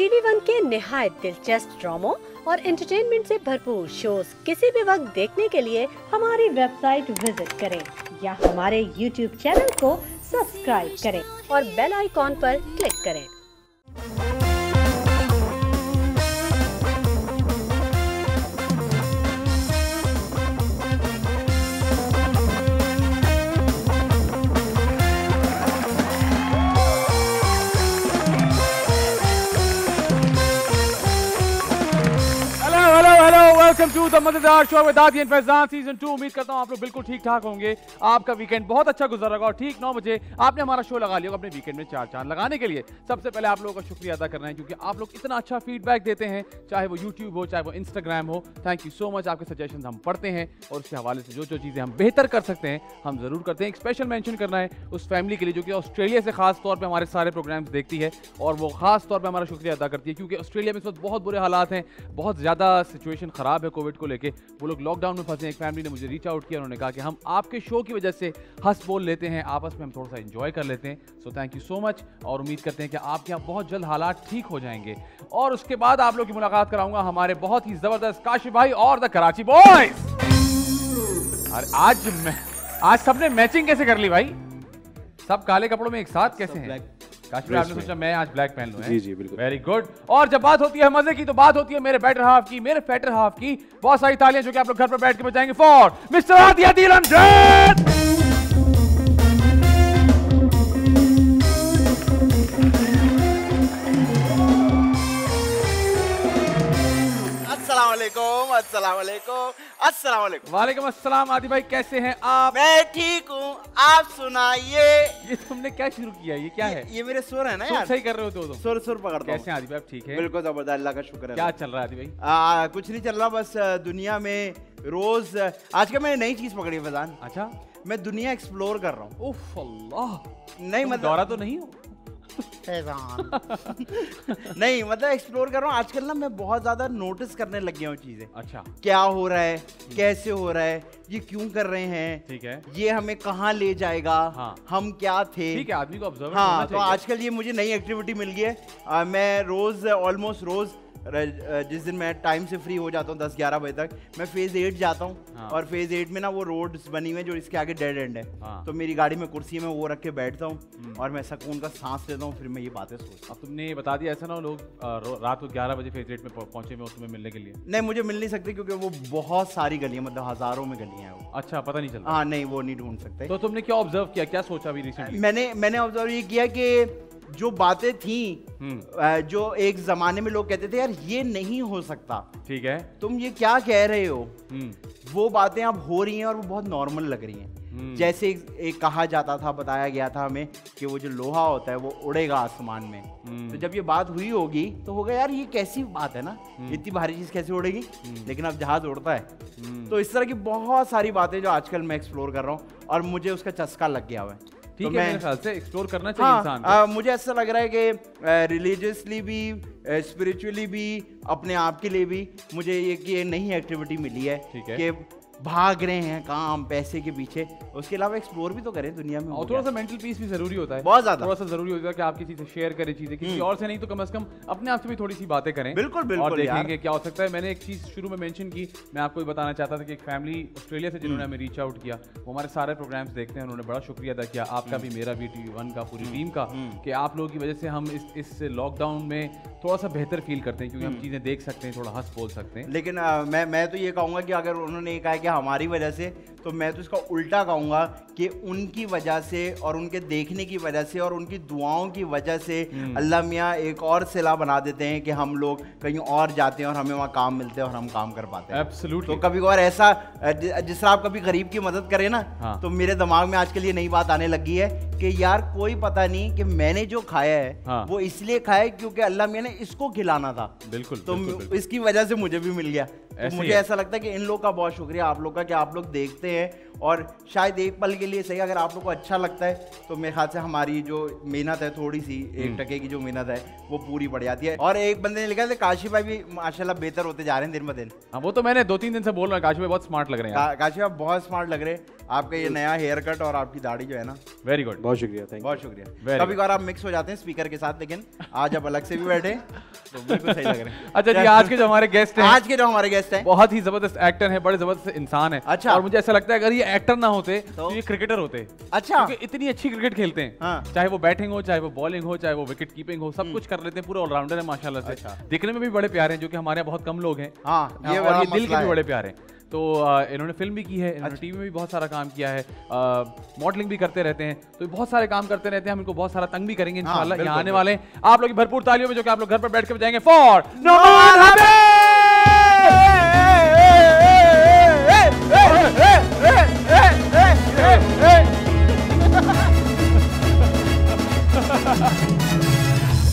TV one के निहायत दिलचस्प ड्रामों और एंटरटेनमेंट से भरपूर शोज किसी भी वक्त देखने के लिए हमारी वेबसाइट विजिट करें या हमारे यूट्यूब चैनल को सब्सक्राइब करें और बेल आइकॉन पर क्लिक करें। वेलकम टू द मजेदार शो विद आदि एंड फैजान सीजन 2। उम्मीद करता हूं आप लोग बिल्कुल ठीक ठाक होंगे। आपका वीकेंड बहुत अच्छा गुजर रहा और ठीक 9 बजे आपने हमारा शो लगा लिया होगा। अपने वीकेंड में चार चांद लगाने के लिए सबसे पहले आप लोगों का शुक्रिया अदा करना है, क्योंकि आप लोग इतना अच्छा फीडबैक देते हैं, चाहे वो यूट्यूब हो चाहे वो इंस्टाग्राम हो। Thank you so much. आपके सजेशन हम पढ़ते हैं और उसके हवाले से जो जो चीज़ें हम बेहतर कर सकते हैं हम ज़रूर करते हैं। एक स्पेशल मेंशन करना है उस फैमिली के लिए जो कि ऑस्ट्रेलिया से खास तौर पर हमारे सारे प्रोग्राम्स देखती है और वो खास तौर पर हमारा शुक्रिया अदा करती है, क्योंकि ऑस्ट्रेलिया में इस वक्त बहुत बुरे हालात हैं, बहुत ज़्यादा सिचुएशन ख़राब है कोविड को लेकर। वो लोग लॉकडाउन में फंसे। एक फैमिली ने मुझे रीच आउट किया, उन्होंने कहा कि हम आपके शो की वजह से हंस बोल लेते हैं, आपस में हम थोड़ा सा एंजॉय कर लेते हैं। So thank you so much और उम्मीद करते हैं कि आपके यहाँ बहुत जल्द हालात ठीक हो जाएंगे। और उसके बाद आप लोग की मुलाकात कराऊंगा हमारे बहुत ही जबरदस्त काशिफ भाई और द कराची बॉयज। आज सबने मैचिंग कैसे कर ली भाई? सब काले कपड़ों में एक साथ कैसे हैं? काशिफ आपने सोचा मैं आज ब्लैक पहन लूं? जी बिल्कुल, वेरी गुड। और जब बात होती है मजे की तो बात होती है मेरे बेटर हाफ की, मेरे फैटर हाफ की। बहुत सारी तालियां जो कि आप लोग घर पर बैठ के बजाएंगे फॉर मिस्टर आदि अदील अंड्रेड। वालेकुम अस्सलाम। आदि भाई कैसे हैं आप? मैं ठीक हूँ, आप सुनाइए। ये तुमने क्या शुरू किया? ये क्या है? ये मेरे सुर है ना यार। सही कर रहे हो तो सुर पकड़ता हूँ। कैसे हैं आदि भाई? आप ठीक है? बिल्कुल जबरदस्त, अल्लाह का शुक्र है। क्या चल रहा है आदि भाई? कुछ नहीं चल रहा, बस दुनिया में रोज आज का मैंने नई चीज पकड़ी है फैजान। अच्छा, मैं दुनिया एक्सप्लोर कर रहा हूँ। उफ अल्लाह, नहीं मतलब दौरा तो नहीं हो? नहीं मतलब एक्सप्लोर कर रहा हूँ। आजकल ना मैं बहुत ज्यादा नोटिस करने लग गया हूँ चीजें। अच्छा, क्या हो रहा है, कैसे हो रहा है, ये क्यों कर रहे हैं, ठीक है, ये हमें कहाँ ले जाएगा, हाँ, हम क्या थे। ठीक है, आदमी को ऑब्जर्व हाँ, करना तो चाहिए। आजकल ये मुझे नई एक्टिविटी मिल गई है। मैं रोज ऑलमोस्ट रोज जिस दिन मैं टाइम से फ्री हो जाता हूँ 10-11 बजे तक, मैं फेज 8 जाता हूँ। हाँ। और फेज 8 में ना वो रोड्स बनी हुई है जो इसके आगे डेड एंड है। हाँ। तो मेरी गाड़ी में कुर्सी है, मैं वो रख के बैठता हूँ और मैं सुकून का सांस लेता हूँ, फिर मैं ये बातें सोचता हूँ। अब तुमने ये बता दिया, ऐसा ना हो लोग रात को 11 बजे फेज 8 में पहुंचे में तुम्हें मिलने के लिए। नहीं, मुझे मिल नहीं सकती क्योंकि वो बहुत सारी गलियाँ, मतलब हजारों में गलियाँ हैं वो। अच्छा, पता नहीं चलता? हाँ नहीं, वो नहीं ढूंढ सकते। तो तुमने क्या ऑब्जर्व किया, क्या सोचा अभी रिसेंटली? मैंने ऑब्जर्व ये किया कि जो बातें थी, जो एक जमाने में लोग कहते थे यार ये नहीं हो सकता, ठीक है, तुम ये क्या कह रहे हो, वो बातें अब हो रही हैं और वो बहुत नॉर्मल लग रही हैं। जैसे एक कहा जाता था, बताया गया था हमें कि वो जो लोहा होता है वो उड़ेगा आसमान में। तो जब ये बात हुई होगी तो होगा यार ये कैसी बात है ना, इतनी भारी चीज कैसे उड़ेगी, लेकिन अब जहाज उड़ता है। तो इस तरह की बहुत सारी बातें जो आजकल मैं एक्सप्लोर कर रहा हूँ और मुझे उसका चस्का लग गया हुआ है। ठीक तो है, मेरे ख्याल से एक्सप्लोर करना चाहिए इंसान को। मुझे ऐसा लग रहा है कि रिलीजियसली भी, स्पिरिचुअली भी, अपने आप के लिए भी मुझे ये नई एक्टिविटी मिली है। ठीक है, कि भाग रहे हैं काम पैसे के पीछे, उसके अलावा एक्सप्लोर भी तो करें दुनिया में। और थोड़ा सा मेंटल पीस भी जरूरी होता है, बहुत ज्यादा। थोड़ा सा जरूरी होता है कि आप किसी से शेयर करें चीजें, किसी और से नहीं तो कम से कम अपने आप से भी थोड़ी सी बातें करें। बिल्कुल बिल्कुल, और देखेंगे क्या हो सकता है। मैंने एक चीज शुरू में मेंशन की, मैं आपको बताना चाहता था कि एक फैमिली ऑस्ट्रेलिया से जिन्होंने हमें रीच आउट किया, वो हमारे सारे प्रोग्राम्स देखते हैं, उन्होंने बड़ा शुक्रिया अदा किया आपका भी, मेरा भी, TV1 का, पूरी टीम का, कि आप लोगों की वजह से हम इस लॉकडाउन में थोड़ा सा बेहतर फील करते हैं, क्योंकि हम चीजें देख सकते हैं, थोड़ा हंस बोल सकते हैं। लेकिन मैं तो ये कहूँगा कि अगर उन्होंने ये कहा कि हमारी वजह से, तो मैं तो इसका उल्टा कहूँगा कि उनकी वजह से और उनके देखने की वजह से और उनकी दुआओं की वजह से अल्लाह मियाँ एक और सिला बना देते हैं कि हम लोग कहीं और जाते हैं और हमें वहाँ काम मिलते हैं और हम काम कर पाते हैं। एब्सोल्युटली। तो कभी और ऐसा जिस तरह आप कभी गरीब की मदद करें ना, हाँ। तो मेरे दिमाग में आजकल ये नई बात आने लगी है कि यार कोई पता नहीं कि मैंने जो खाया है, हाँ। वो इसलिए खाया क्योंकि अल्लाह मियाँ ने इसको खिलाना था। बिल्कुल, तो बिल्कुल। इसकी वजह से मुझे भी मिल गया। तो मुझे ऐसा लगता है कि इन लोग का बहुत शुक्रिया, आप लोग का, कि आप लोग देखते हैं और शायद एक पल के लिए सही, अगर आप लोग को अच्छा लगता है तो मेरे ख्याल से हमारी जो मेहनत है, थोड़ी सी 1% की जो मेहनत है वो पूरी बढ़ जाती है। और एक बंदे ने लिखा है काशिफ भाई भी माशाल्लाह बेहतर होते जा रहे हैं दिन ब दिन। हाँ, वो तो मैंने 2-3 दिन से बोल रहा हूँ, काशिफ भाई बहुत स्मार्ट लग रहे हैं। काशिफ आप बहुत स्मार्ट लग रहे हैं, आपका ये नया हेयर कट और आपकी दाढ़ी जो है ना, वेरी गुड, बहुत शुक्रिया, थैंक यू। बहुत शुक्रिया। कभी कभार आप मिक्स हो जाते हैं स्पीकर के साथ, लेकिन आज आप अलग से भी बैठे तो बिल्कुल सही लग रहे हैं। अच्छा जी, आज के जो हमारे गेस्ट हैं, आज के जो हमारे गेस्ट हैं बहुत ही जबरदस्त एक्टर हैं, बड़े जबरदस्त इंसान हैं। अच्छा। और मुझे ऐसा लगता है अगर ये एक्टर ना होते तो ये क्रिकेटर होते। अच्छा। क्योंकि इतनी अच्छी क्रिकेट खेलते हैं, हाँ। चाहे वो बैटिंग हो, चाहे वो बॉलिंग हो, चाहे वो विकेट कीपिंग हो, सब कुछ कर लेते हैं, पूरे ऑलराउंडर है माशाल्लाह से। अच्छा। दिखने में भी बड़े प्यारे हैं, जो कि हमारे यहाँ बहुत कम लोग हैं। हाँ, ये और बड़ा ये दिल के मसला भी है। बड़े प्यारे हैं। तो इन्होंने फिल्म भी की है, इन्होंने टीवी में भी बहुत सारा काम किया है, मॉडलिंग भी करते रहते हैं, तो बहुत सारे काम करते रहते हैं। हम इनको बहुत सारा तंग भी करेंगे इंशाल्लाह। बिल्कुल, यहाँ आने वाले हैं, आप लोग की भरपूर तालियों में, जो कि आप लोग घर पर बैठ के बजाएंगे फॉर नोमान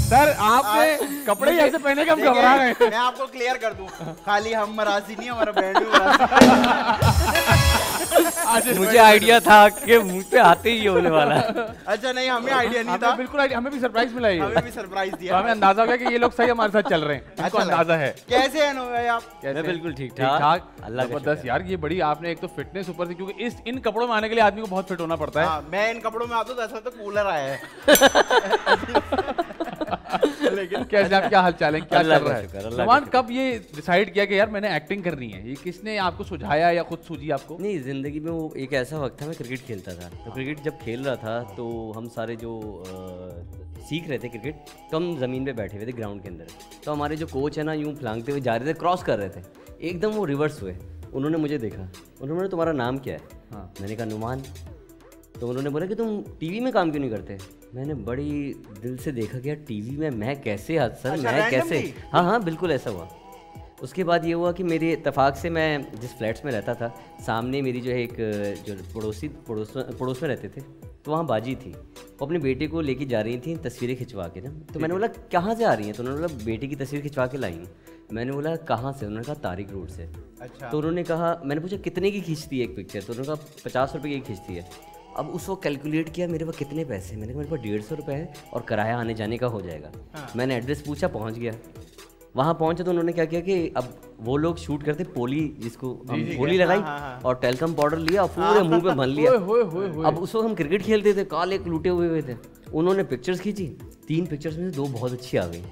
सर, आपने कपड़े ही ऐसे पहने कि हम घबरा गए। मैं आपको क्लियर कर दूं, खाली हम मरासी नहीं, हमारा बैंड भी मरासी। मुझे आइडिया था कि मुंह पे आते ही होने वाला है। अच्छा नहीं, हमें आइडिया नहीं था। बिल्कुल हमें भी सरप्राइज मिला ये। हमें भी सरप्राइज तो दिया। हमें अंदाजा हो गया कि ये लोग सही हमारे साथ चल रहे हैं, इनको अच्छा अंदाजा है। कैसे हैं भाई आप? मैं बिल्कुल ठीक ठाक, ठाक, अल्लाह का जबरदस्त शुक्र यार। ये बड़ी आपने एक तो फिटनेस ऊपर से, क्योंकि इन कपड़ों में आने के लिए आदमी को बहुत फिट होना पड़ता है। हाँ, मैं इन कपड़ों में आता हूँ तो ऐसा तो कूलर आया है। लेकिन कैसे आप, क्या हाल चाल है, क्या चल अल्लाह रहा का है? शुक्र, अल्लाह नुमान, का शुक्र। कब ये डिसाइड किया कि यार मैंने एक्टिंग करनी है? ये किसने आपको सुझाया या खुद सूझी आपको? नहीं, ज़िंदगी में वो एक ऐसा वक्त था, मैं क्रिकेट खेलता था। तो क्रिकेट जब खेल रहा था तो हम सारे जो सीख रहे थे क्रिकेट, तो हम ज़मीन पे बैठे हुए थे ग्राउंड के अंदर। तो हमारे जो कोच है ना, यूँ फलांगते हुए जा रहे थे, क्रॉस कर रहे थे, एकदम वो रिवर्स हुए। उन्होंने मुझे देखा, उन्होंने बोला तुम्हारा नाम क्या है? हाँ। मैंने कहा नुमान। तो उन्होंने बोला कि तुम टीवी में काम क्यों नहीं करते? मैंने बड़ी दिल से देखा कि यार टीवी में मैं कैसे सर, अच्छा, मैं कैसे? randomly? हाँ हाँ, बिल्कुल ऐसा हुआ। उसके बाद ये हुआ कि मेरे इत्तेफाक से, मैं जिस फ्लैट्स में रहता था, सामने मेरी जो है एक जो पड़ोस में रहते थे, तो वहाँ बाजी थी, वो अपने बेटे को लेके जा रही थी तस्वीरें खिंचवा के ना। तो मैंने बोला कहाँ से आ रही हैं? तो उन्होंने बोला बेटे की तस्वीर खिंचवा के लाई हूँ। मैंने बोला कहाँ से? उन्होंने कहा तारिक रोड से। अच्छा। तो उन्होंने कहा, मैंने पूछा कितने की खींचती है एक पिक्चर? तो उन्होंने कहा 50 रुपये की खींचती है। अब उस वक्त कैलकुलेट किया मेरे पास कितने पैसे, मैंने कहा मेरे पास 150 रुपये है और किराया आने जाने का हो जाएगा। हाँ। मैंने एड्रेस पूछा, पहुंच गया। वहाँ पहुँचे तो उन्होंने क्या किया कि अब वो लोग शूट करते पोली, जिसको हम पोली लगाई और टेलकम पाउडर लिया और पूरे मुंह पे भन लिया। अब उस वक्त हम क्रिकेट खेलते थे, काले लूटे हुए थे। उन्होंने पिक्चर्स खींची, 3 पिक्चर्स में से 2 बहुत अच्छी आ गई।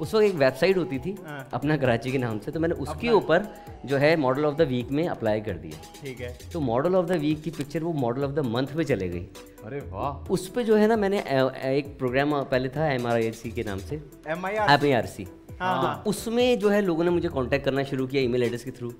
उस वक्त एक वेबसाइट होती थी अपना कराची के नाम से, तो मैंने उसके ऊपर जो है मॉडल ऑफ द वीक में अप्लाई कर दिया। ठीक है। तो मॉडल ऑफ द वीक की पिक्चर वो मॉडल ऑफ द मंथ पे चले गई। अरे वाह। उस पे जो है ना, मैंने एक प्रोग्राम पहले था MRC के नाम से, MIRC। तो उसमें जो है लोगों ने मुझे कांटेक्ट करना शुरू किया ईमेल एड्रेस के थ्रू।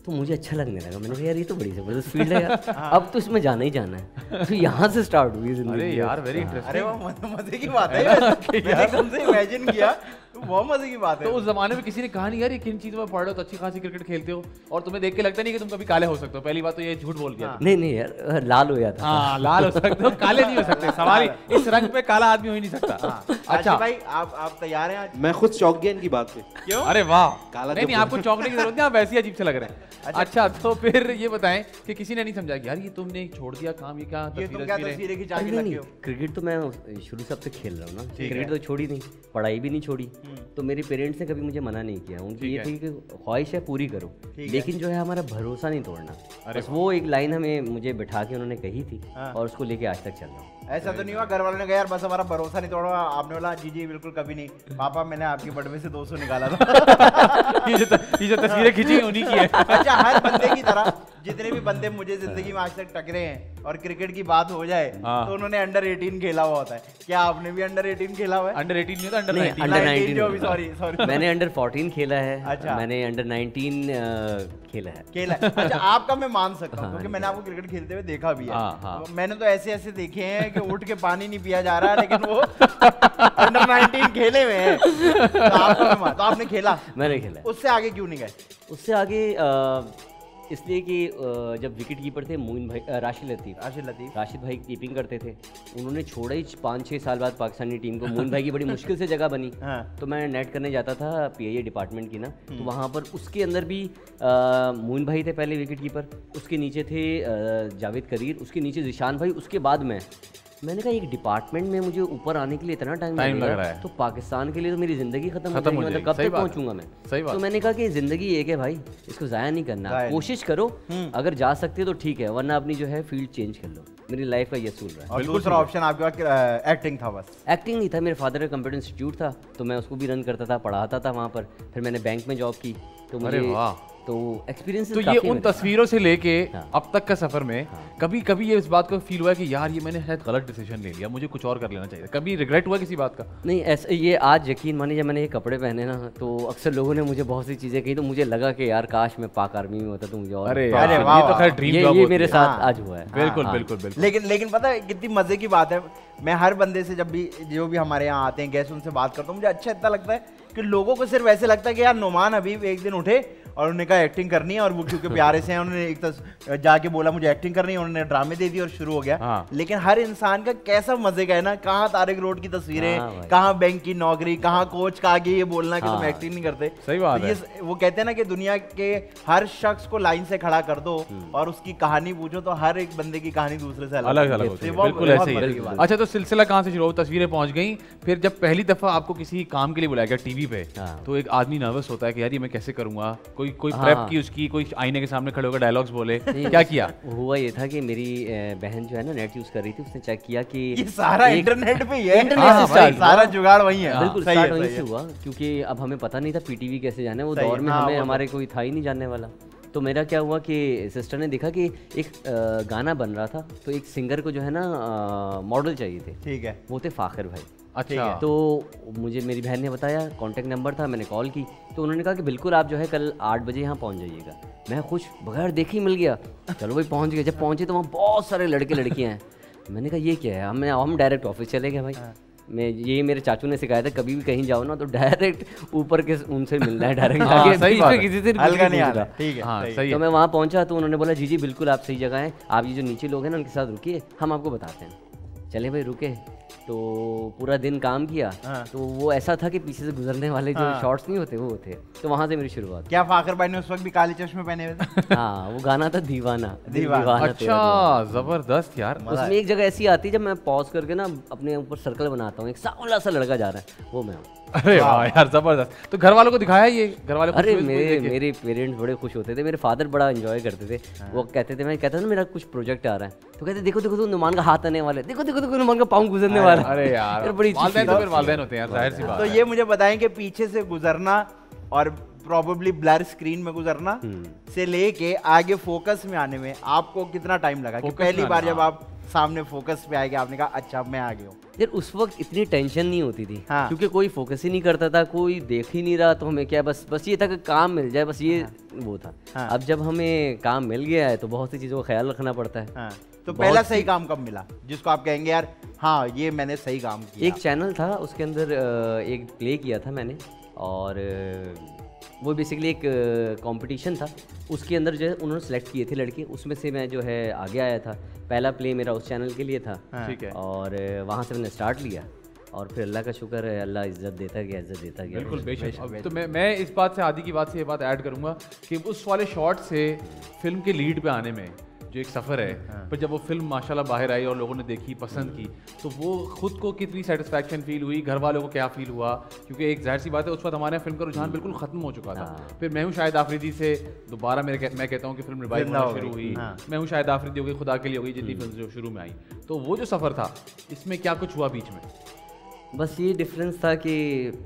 तो मुझे अच्छा लगने लगा, मैंने कहा यार ये तो बड़ी ज़बरदस्त फील्ड है यार, अब तो इसमें जाना ही जाना है। तो यहाँ से स्टार्ट हुई जिंदगी। अरे यार, वेरी इंटरेस्टिंग। अरे वो मजे की बात है। मैंने एकदम से इमेजिन किया, तो बहुत मजे की बात है। तो उस जमाने में किसी ने कहा नहीं यार ये किन चीजों में पढ़ रहे हो, तो अच्छी खासी क्रिकेट खेलते हो और तुम्हें देख के लगता नहीं कि तुम कभी काले हो सकते हो? पहली बात तो ये झूठ बोल दिया। नहीं नहीं यार, लाल हो जाता। हाँ, लाल हो सकते हो, काले नहीं हो सकते। सवाल इस रंग पे काला आदमी हो ही नहीं सकता। अच्छा भाई, आप तैयार हैं आज? मैं खुद चौंक गया इनकी बात पे। क्यों? अरे वाह। काला नहीं, आपको चौंकने की जरूरत नहीं, आप वैसे ही अजीब से लग रहे हैं। अच्छा, तो फिर ये बताएं कि किसी ने नहीं समझा कि यार ये तुमने छोड़ दिया काम, ये क्या ये तुम क्या तस्वीरें खिंचा के लगे हो? क्रिकेट तो मैं शुरू से अब तक खेल रहा हूँ ना, क्रिकेट तो छोड़ी नहीं, पढ़ाई भी नहीं छोड़ी। तो मेरे पेरेंट्स ने कभी मुझे मना नहीं किया, उनकी ये थी कि ख्वाहिश है पूरी करो, लेकिन जो है हमारा भरोसा नहीं तोड़ना। बस वो एक लाइन हमें मुझे बिठा के उन्होंने कही थी और उसको लेके आज तक चल रहा हूँ। ऐसा तो नहीं हुआ घर वालों ने कहा यार बस हमारा भरोसा नहीं तोड़ा, आपने बोला जी जी बिल्कुल कभी नहीं पापा, मैंने आपके बटवे से 200 निकाला था। ये जो तस्वीरें खींची उन्हीं की है। अच्छा, हर बंदे की तरह जितने भी बंदे मुझे जिंदगी में आज तक टकरे हैं और क्रिकेट की बात हो जाए तो उन्होंने अंडर 18 खेला हुआ होता है। क्या आपने भी अंडर 18 खेला हुआ है? अंडर 18 नहीं होता, अंडर 19। अंडर 19 जो भी, सॉरी मैंने अंडर 14 खेला है। अच्छा। मैंने अंडर 19 खेला है। अच्छा, आपका मैं मान सकता हूँ क्योंकि मैंने आपको क्रिकेट खेलते हुए देखा भी है। मैंने तो ऐसे ऐसे देखे हैं कि उठ के पानी नहीं पिया जा रहा है, लेकिन वो अंडर 19 खेले हुए हैं। तो आपने खेला? मैंने खेला। उससे आगे क्यों नहीं गए? उससे आगे इसलिए कि जब विकेट कीपर थे मोइन भाई, राशिद भाई कीपिंग करते थे, उन्होंने छोड़ा ही 5-6 साल बाद पाकिस्तानी टीम को। मोइन भाई की बड़ी मुश्किल से जगह बनी। तो मैं नेट करने जाता था PIA डिपार्टमेंट की ना, तो वहाँ पर उसके अंदर भी मोइन भाई थे पहले विकेट कीपर, उसके नीचे थे जावेद करीर, उसके नीचे जिशान भाई, उसके बाद मैं। मैंने कहा एक डिपार्टमेंट में मुझे ऊपर आने के लिए इतना टाइम लग रहा है, तो पाकिस्तान के लिए तो मेरी जिंदगी खत्म हो जाएगी, मतलब कब तक पहुंचूंगा मैं। सही बात। तो मैंने कहा कि जिंदगी एक है भाई, इसको जाया नहीं करना, कोशिश करो, अगर जा सकते हो तो ठीक है, वरना अपनी जो है फील्ड चेंज कर लो। मेरी लाइफ का ये असूल रहा है। और दूसरा ऑप्शन आपके पास एक्टिंग था बस? एक्टिंग नहीं था, मेरे फादर का कंप्यूटर इंस्टीट्यूट था, तो मैं उसको भी रन करता था, पढ़ाता था वहाँ पर। फिर मैंने बैंक में जॉब की, तो मुझे तो एक्सपीरियंस। तो ये उन तस्वीरों से लेके अब तक का सफर में कभी कभी ये इस बात को फील हुआ है कि यार ये मैंने शायद गलत डिसीजन ले लिया, मुझे कुछ और कर लेना चाहिए? कभी रिग्रेट हुआ किसी बात का? नहीं ऐसा, ये आज यकीन मानिए जब मैंने ये कपड़े पहने ना, तो अक्सर लोगों ने मुझे बहुत सी चीजें कही, तो मुझे लगा कि यार काश मैं पाक आर्मी में होता तो मुझे और। अरे ये तो खैर ड्रीम जॉब ये मेरे साथ आज हुआ है। बिल्कुल बिल्कुल बिल्कुल। लेकिन पता है कितनी मजे की बात है, मैं हर बंदे से जब भी जो भी हमारे यहाँ आते हैं गेस्ट, उनसे बात करता हूँ, मुझे अच्छा इतना लगता है कि लोगों को सिर्फ ऐसे लगता है कि यार नुमान हबीब एक दिन उठे और उन्होंने कहा एक्टिंग करनी है, और वो क्योंकि प्यारे से हैं उन्होंने एक जाके बोला मुझे एक्टिंग करनी है, उन्होंने ड्रामे दे दिए और शुरू हो गया। हाँ। लेकिन हर इंसान का कैसा मजे का है ना, कहाँ तारिक रोड की तस्वीरें, कहाँ बैंक की नौकरी, कहाँ कोच का आगे ये बोलना कि तुम एक्टिंग नहीं करते। सही बात है। वो कहते हैं ना कि दुनिया के हर शख्स को लाइन से खड़ा कर दो और उसकी कहानी पूछो, तो हर एक बंदे की कहानी दूसरे से अलग अलग होती है। बिल्कुल ऐसे ही। अच्छा, तो सिलसिला कहाँ से शुरू हुआ? तस्वीरें पहुंच गई, फिर जब पहली दफा आपको किसी काम के लिए बुलाया गया टीवी पे, तो एक आदमी नर्वस होता है कि यार ये मैं कैसे करूंगा, कोई प्रेप की उसकी, कोई आईने के सामने खड़े होकर डायलॉग्स बोले, क्या किया? हुआ ये था कि मेरी बहन जो है ना नेट यूज कर रही थी, उसने चेक किया कि ये सारा इंटरनेट पे ही है, इंटरनेट से सारा जुगाड़ वही है। बिल्कुल स्टार्ट वहीं से हुआ, क्योंकि अब हमें पता नहीं था पीटीवी कैसे जाना है, वो दौर में हमें हमारे कोई था ही नहीं जानने वाला। तो मेरा क्या हुआ कि सिस्टर ने देखा कि एक गाना बन रहा था, तो एक सिंगर को जो है ना मॉडल चाहिए थे। ठीक है। वो थे फाखिर भाई। अच्छा। तो मुझे मेरी बहन ने बताया, कांटेक्ट नंबर था, मैंने कॉल की, तो उन्होंने कहा कि बिल्कुल आप जो है कल 8 बजे यहाँ पहुँच जाइएगा। मैं खुश, बगैर देखे ही मिल गया, चलो भाई पहुँच गए। जब पहुँचे तो वहाँ बहुत सारे लड़के लड़कियाँ हैं। मैंने कहा ये क्या है, हम डायरेक्ट ऑफिस चले गए भाई। मैं ये मेरे चाचू ने सिखाया था, कभी भी कहीं जाओ ना तो डायरेक्ट ऊपर के उनसे मिलना है, डायरेक्ट जाके सही बात है, किसी से हल्का नहीं आता। ठीक है, हाँ, सही तो मैं वहाँ पहुँचा तो उन्होंने बोला जी जी बिल्कुल आप सही जगह हैं, आप ये जो नीचे लोग हैं ना उनके साथ रुकिए, हम आपको बताते हैं। चले भाई रुके, तो पूरा दिन काम किया। तो वो ऐसा था कि पीछे से गुजरने वाले जो शॉट्स नहीं होते वो थे, तो वहाँ से मेरी शुरुआत। क्या फाखिर भाई ने उस वक्त भी काले चश्मे पहने हुए थे? हाँ, वो गाना था दीवाना। अच्छा, जबरदस्त यार। उसमें एक जगह ऐसी आती है जब मैं पॉज करके ना अपने ऊपर सर्कल बनाता हूँ, एक सांवला सा लड़का जा रहा है, वो मैं हूँ। अरे वाह यार, जबरदस्त। तो घर वालों को दिखाया ये? घर वाले अरे मेरे पेरेंट्स बड़े खुश होते थे, मेरे फादर बड़ा एंजॉय करते थे। वो कहते थे, मैं कहता था ना मेरा कुछ प्रोजेक्ट आ रहा है, तो कहते देखो देखो नुमान का हाथ आने वाला है, देखो देखो देखो नुमान का पाँव गुजरने वाला है। अरे यार बड़ी वालिदैन होते हैं यार, जाहिर सी बात। तो ये मुझे बताएं कि पीछे से गुजरना और प्रॉबेबली ब्लर स्क्रीन में गुजरना से लेके आगे फोकस में आने में आपको कितना टाइम लगा? कि पहली बार जब आप सामने फोकस पे आएगा आपने कहा अच्छा मैं आ गया हूँ? यार उस वक्त इतनी टेंशन नहीं होती थी। हाँ। क्योंकि कोई फोकस ही नहीं करता था, कोई देख ही नहीं रहा, तो हमें क्या बस ये था कि काम मिल जाए, बस ये वो था। हाँ। अब जब हमें काम मिल गया है तो बहुत सी चीज़ों का ख्याल रखना पड़ता है। हाँ। तो पहला सही काम कब मिला जिसको आप कहेंगे यार हाँ ये मैंने सही काम किया? एक चैनल था, उसके अंदर एक प्ले किया था मैंने, और वो बेसिकली एक कंपटीशन था, उसके अंदर जो है उन्होंने सेलेक्ट किए थे लड़के, उसमें से मैं जो है आगे आया था। पहला प्ले मेरा उस चैनल के लिए था। ठीक है। और वहाँ से मैंने स्टार्ट लिया, और फिर अल्लाह का शुक्र है, अल्लाह इज्जत देता गया। बिल्कुल बेशक। तो मैं इस बात से, आदि की बात से ये बात ऐड करूंगा कि उस वाले शॉट से फिल्म के लीड पे आने में जो एक सफ़र है, पर जब वो फिल्म माशाल्लाह बाहर आई और लोगों ने देखी, पसंद की, तो वो खुद को कितनी सेटिस्फैक्शन फील हुई, घर वालों को क्या फील हुआ? क्योंकि एक जाहिर सी बात है उस वक्त हमारे फिल्म का रुझान बिल्कुल खत्म हो चुका था। फिर मैं हूँ शाहिद आफरीदी से दोबारा मैं कहता हूँ कि फिल्म रिवाइव होना शुरू हुई। मैं हूँ शाहिद आफरीदी हो गई, खुदा के लिए हो गई, जितनी फिल्म जो शुरू में आई। तो वो जो सफ़र था, इसमें क्या कुछ हुआ बीच में? बस ये डिफरेंस था कि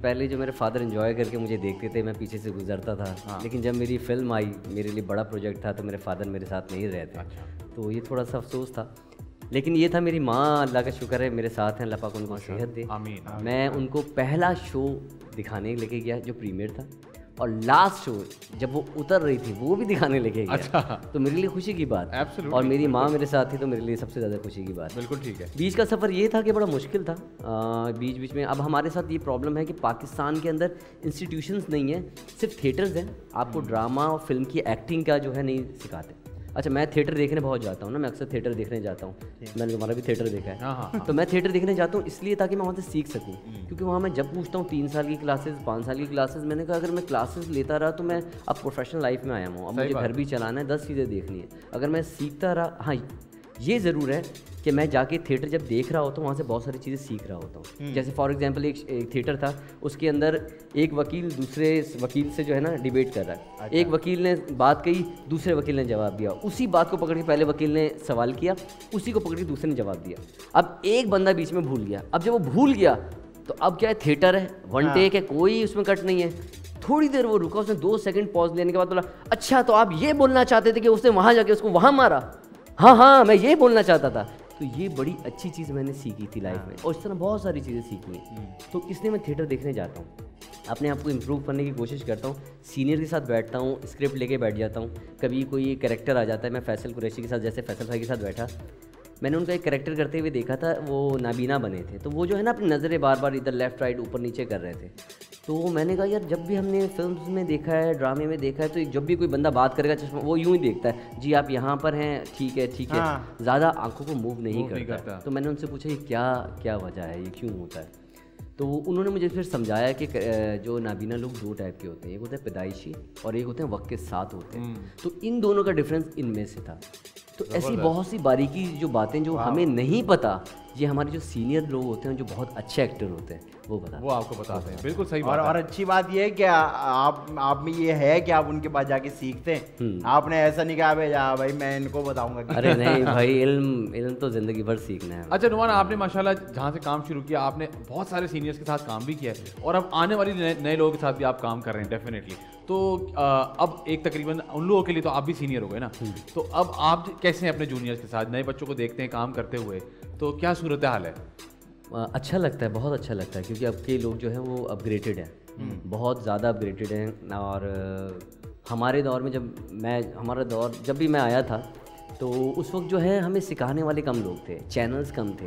पहले जो मेरे फादर एंजॉय करके मुझे देखते थे, मैं पीछे से गुजरता था। लेकिन जब मेरी फिल्म आई, मेरे लिए बड़ा प्रोजेक्ट था, तो मेरे फादर मेरे साथ नहीं रहे थे। तो ये थोड़ा सा अफसोस था। लेकिन ये था, मेरी माँ अल्लाह का शुक्र है मेरे साथ हैं, अल्लाह पाक उनको सेहत दे। आमीन। मैं उनको पहला शो दिखाने लेके गया जो प्रीमियर था, और लास्ट शो जब वो उतर रही थी वो भी दिखाने लेके गया। अच्छा। तो मेरे लिए खुशी की बात, और मेरी माँ मेरे साथ थी, तो मेरे लिए सबसे ज़्यादा खुशी की बात। बिल्कुल ठीक है। बीच का सफ़र ये था कि बड़ा मुश्किल था। बीच में अब हमारे साथ ये प्रॉब्लम है कि पाकिस्तान के अंदर इंस्टीट्यूशंस नहीं है, सिर्फ थिएटर्स हैं। आपको ड्रामा और फिल्म की एक्टिंग का जो है नहीं सिखाते। अच्छा, मैं थिएटर देखने बहुत जाता हूँ ना, मैं अक्सर थिएटर देखने जाता हूँ, मैंने तुम्हारा भी थिएटर देखा है। हाँ। तो मैं थिएटर देखने जाता हूँ इसलिए ताकि मैं वहाँ से सीख सकूँ, क्योंकि वहाँ मैं जब पूछता हूँ 3 साल की क्लासेस, 5 साल की क्लासेस, मैंने कहा अगर मैं क्लासेस लेता रहा तो मैं अब प्रोफेशनल लाइफ में आया हूँ, अब मुझे घर भी चलाना है, 10 चीज़ें देखनी है। अगर मैं सीखता रहा, हाँ ये ज़रूर है कि मैं जाके थिएटर जब देख रहा होता हूँ वहाँ से बहुत सारी चीज़ें सीख रहा होता हूँ। जैसे फॉर एग्जांपल एक थिएटर था, उसके अंदर एक वकील दूसरे वकील से जो है ना डिबेट कर रहा है। अच्छा। एक वकील ने बात कही, दूसरे वकील ने जवाब दिया, उसी बात को पकड़ के पहले वकील ने सवाल किया, उसी को पकड़ के दूसरे ने जवाब दिया। अब एक बंदा बीच में भूल गया। अब जब वो भूल गया तो अब क्या है, थिएटर है, वन टेक है, कोई उसमें कट नहीं है। थोड़ी देर वो रुका, उसने 2 सेकंड पॉज लेने के बाद बोला, अच्छा तो आप ये बोलना चाहते थे कि उसने वहाँ जाके उसको वहाँ मारा? हाँ मैं ये बोलना चाहता था। तो ये बड़ी अच्छी चीज़ मैंने सीखी थी लाइफ में, और इस तरह बहुत सारी चीज़ें सीखी हैं। तो इसलिए मैं थिएटर देखने जाता हूँ, अपने आप को इम्प्रूव करने की कोशिश करता हूँ, सीनियर के साथ बैठता हूँ, स्क्रिप्ट लेके बैठ जाता हूँ। कभी कोई कैरेक्टर आ जाता है, मैं फैसल कुरैशी के साथ, जैसे फैसल भाई के साथ बैठा, मैंने उनका एक कैरेक्टर करते हुए देखा था, वो नाबीना बने थे। तो वो जो है ना अपनी नज़रें बार बार इधर लेफ्ट राइट ऊपर नीचे कर रहे थे। तो मैंने कहा यार, जब भी हमने फिल्म्स में देखा है, ड्रामे में देखा है, तो जब भी कोई बंदा बात करेगा चश्मा, वो यूं ही देखता है, जी आप यहाँ पर हैं, ठीक है ठीक है, ज़्यादा आंखों को मूव नहीं करता। तो मैंने उनसे पूछा ये क्या वजह है, ये क्यों होता है? तो उन्होंने मुझे फिर समझाया कि जो नाबीना लोग 2 टाइप के होते हैं, एक होते हैं पैदाइशी और एक होते हैं वक्त के साथ होते हैं। तो इन दोनों का डिफरेंस इनमें से था। तो ऐसी बहुत सी बारीकी जो बातें जो हमें नहीं पता, ये हमारे जो सीनियर लोग होते हैं, जो बहुत अच्छे एक्टर होते हैं, वो आपको बताते हैं। बिल्कुल सही बात है। और अच्छी बात ये है कि आप में ये है कि आप उनके पास जाके सीखते हैं। आपने ऐसा नहीं कहा भाई मैं इनको बताऊंगा। अरे नहीं भाई, इल्म तो जिंदगी भर सीखना है। अच्छा नुमान, आपने माशाल्लाह जहाँ से काम शुरू किया, आपने बहुत सारे सीनियर्स के साथ काम भी किया है, और अब आने वाली नए लोगों के साथ भी आप काम कर रहे हैं डेफिनेटली। तो अब एक तकरीबन उन लोगों के लिए तो आप भी सीनियर हो गए ना, तो अब आप कैसे हैं अपने जूनियर्स के साथ? नए बच्चों को देखते हैं काम करते हुए, तो क्या सूरत हाल है? अच्छा लगता है, बहुत अच्छा लगता है, क्योंकि अब के लोग जो हैं वो अपग्रेडेड हैं, बहुत ज़्यादा अपग्रेडेड हैं। और हमारे दौर में जब भी मैं आया था, तो उस वक्त जो है हमें सिखाने वाले कम लोग थे, चैनल्स कम थे,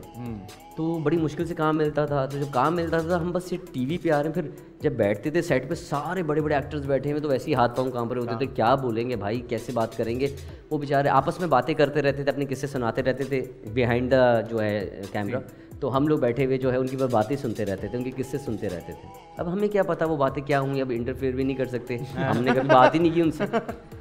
तो बड़ी मुश्किल से काम मिलता था। तो जब काम मिलता था, हम बस ये टीवी पे आ रहे हैं, फिर जब बैठते थे सेट पे सारे बड़े बड़े एक्टर्स बैठे हुए, तो वैसे ही हाथ पाँव काम पर होते थे, क्या बोलेंगे भाई, कैसे बात करेंगे। वो बेचारे आपस में बातें करते रहते थे, अपने किस्से सुनाते रहते थे बिहाइंड द जो है कैमरा, तो हम लोग बैठे हुए जो है उनकी बातें सुनते रहते थे, उनके किस्से सुनते रहते थे। अब हमें क्या पता वो बातें क्या होंगी, अब इंटरफेयर भी नहीं कर सकते, हमने कभी बात ही नहीं की उनसे।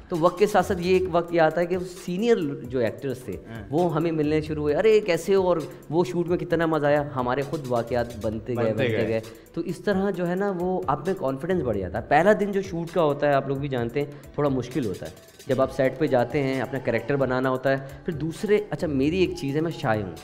तो वक्त के साथ साथ ये एक वक्त ये आता है कि सीनियर जो एक्टर्स थे वो हमें मिलने शुरू हुए, अरे कैसे हो, और वो शूट में कितना मज़ा आया, हमारे खुद वाक़यात बनते गए। तो इस तरह जो है ना वो आप में कॉन्फिडेंस बढ़ जाता है। पहला दिन जो शूट का होता है, आप लोग भी जानते हैं, थोड़ा मुश्किल होता है, जब आप सेट पे जाते हैं, अपना कैरेक्टर बनाना होता है। फिर दूसरे, अच्छा मेरी एक चीज़ है, मैं शाय हूँ,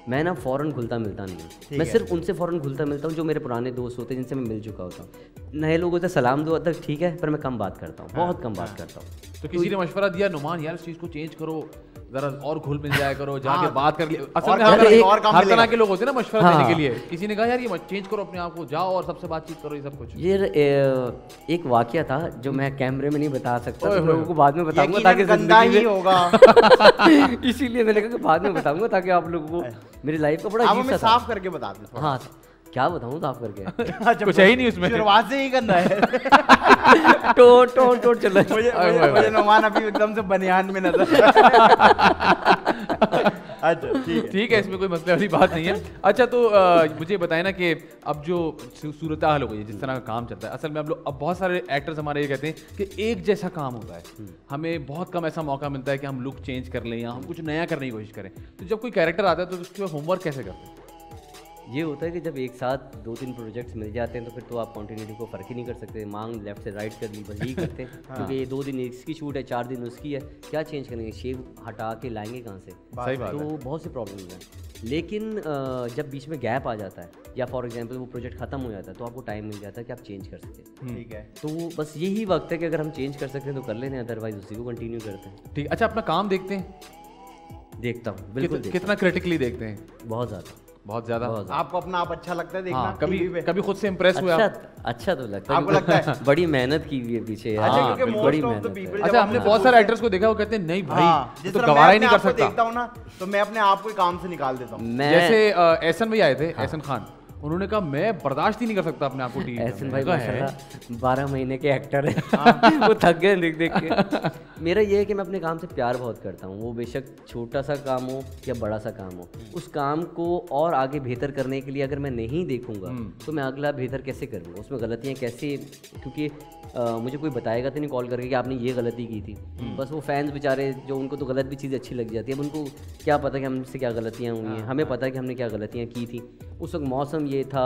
मैं ना फ़ौरन घुलता मिलता नहीं हूँ। मैं सिर्फ उनसे फ़ौरन घुलता मिलता हूँ जो मेरे पुराने दोस्त होते हैं, जिनसे मैं मिल चुका होता हूँ। नए लोगों से सलाम दो तक ठीक है, पर मैं कम बात करता हूँ, बहुत कम बात करता हूँ। तो किसी ने मशवरा दिया, नुमान यार इस चीज़ को चेंज करो, जरा और घुल मिल जाया करो, जाके बात कर लिया। असल में हर तरह के लोग होते हैं ना मशवरा देने के लिए। किसी ने कहा यार ये चेंज करो अपने आप को, जाओ और सबसे बातचीत करो, ये सब कुछ। ये एक वाकया था जो मैं कैमरे में नहीं बता सकता, तो लोगों को बाद में बताऊंगा ताकि गंदा ही होगा। इसीलिए मैंने कहा कि बाद में बताऊंगा ताकि आप लोगों को मेरी लाइफ का बड़ा अजीब सा साफ करके बता दो। हाँ क्या बताऊँ साफ करके, कुछ है ही नहीं उसमें, शुरुआत से ही गंदा है। टोट चल रहा है। मुझे नुमान अभी एकदम से बनियान में नजर। अच्छा ठीक है, इसमें कोई मसले वाली बात नहीं है। अच्छा तो मुझे बताएं ना कि अब जो सूरत हाल हो गई है, जिस तरह का काम चलता है, असल में अब बहुत सारे एक्टर्स हमारे ये कहते हैं कि एक जैसा काम होता है, हमें बहुत कम ऐसा मौका मिलता है कि हम लुक चेंज कर लें या हम कुछ नया करने की कोशिश करें। तो जब कोई कैरेक्टर आता है तो उसके होमवर्क कैसे करते हैं? ये होता है कि जब एक साथ 2-3 प्रोजेक्ट्स मिल जाते हैं तो फिर तो आप कंटिन्यूटी को फ़र्क ही नहीं कर सकते, मांग लेफ्ट से राइट कर ली, बस यही करते हैं। क्योंकि ये 2 दिन इसकी शूट है, 4 दिन उसकी है, क्या चेंज करेंगे, शेव हटा के लाएंगे कहाँ से? सही बात तो है। बहुत सी प्रॉब्लम्स हैं। लेकिन जब बीच में गैप आ जाता है या फॉर एग्जांपल वो प्रोजेक्ट ख़त्म हो जाता है, तो आपको टाइम मिल जाता है कि आप चेंज कर सकें। ठीक है, तो बस यही वक्त है कि अगर हम चेंज कर सकते हैं तो कर लेते हैं, अदरवाइज उसी को कंटिन्यू करते हैं। ठीक। अच्छा अपना काम देखते हैं? देखता हूँ, बिल्कुल। कितना क्रिटिकली देखते हैं? बहुत ज़्यादा। आपको अपना आप अच्छा लगता है देखना? हाँ, कभी खुद से इम्प्रेस हुए आप? अच्छा तो लगता है, आपको लगता है बड़ी मेहनत की हुई है पीछे। बड़ी मेहनत। अच्छा हमने बहुत सारे एक्टर्स को देखा, वो कहते हैं नहीं भाई तो गवारा ही नहीं कर सकता। देखता हूँ ना तो मैं अपने आप को काम से निकाल देता हूँ। जैसे एहसन भाई आए थे, एहसन खान, उन्होंने कहा मैं बर्दाश्त ही नहीं कर सकता अपने आप को टीवी। एहसन भाई माशाल्लाह 12 महीने के एक्टर हैं। वो थक गए देख देख के। मेरा ये है कि मैं अपने काम से प्यार बहुत करता हूँ, वो बेशक छोटा सा काम हो या बड़ा सा काम हो, उस काम को और आगे बेहतर करने के लिए अगर मैं नहीं देखूंगा तो मैं अगला बेहतर कैसे करूँगा, उसमें गलतियाँ कैसे, क्योंकि मुझे कोई बताएगा तो नहीं कॉल करके कि आपने ये गलती की थी। बस वो फैंस बेचारे जो उनको तो गलत भी चीज़ अच्छी लग जाती है, अब उनको क्या पता कि हमसे क्या गलतियाँ हुई हैं, हमें पता है कि हमने क्या गलतियाँ की थी। उस वक्त मौसम ये था,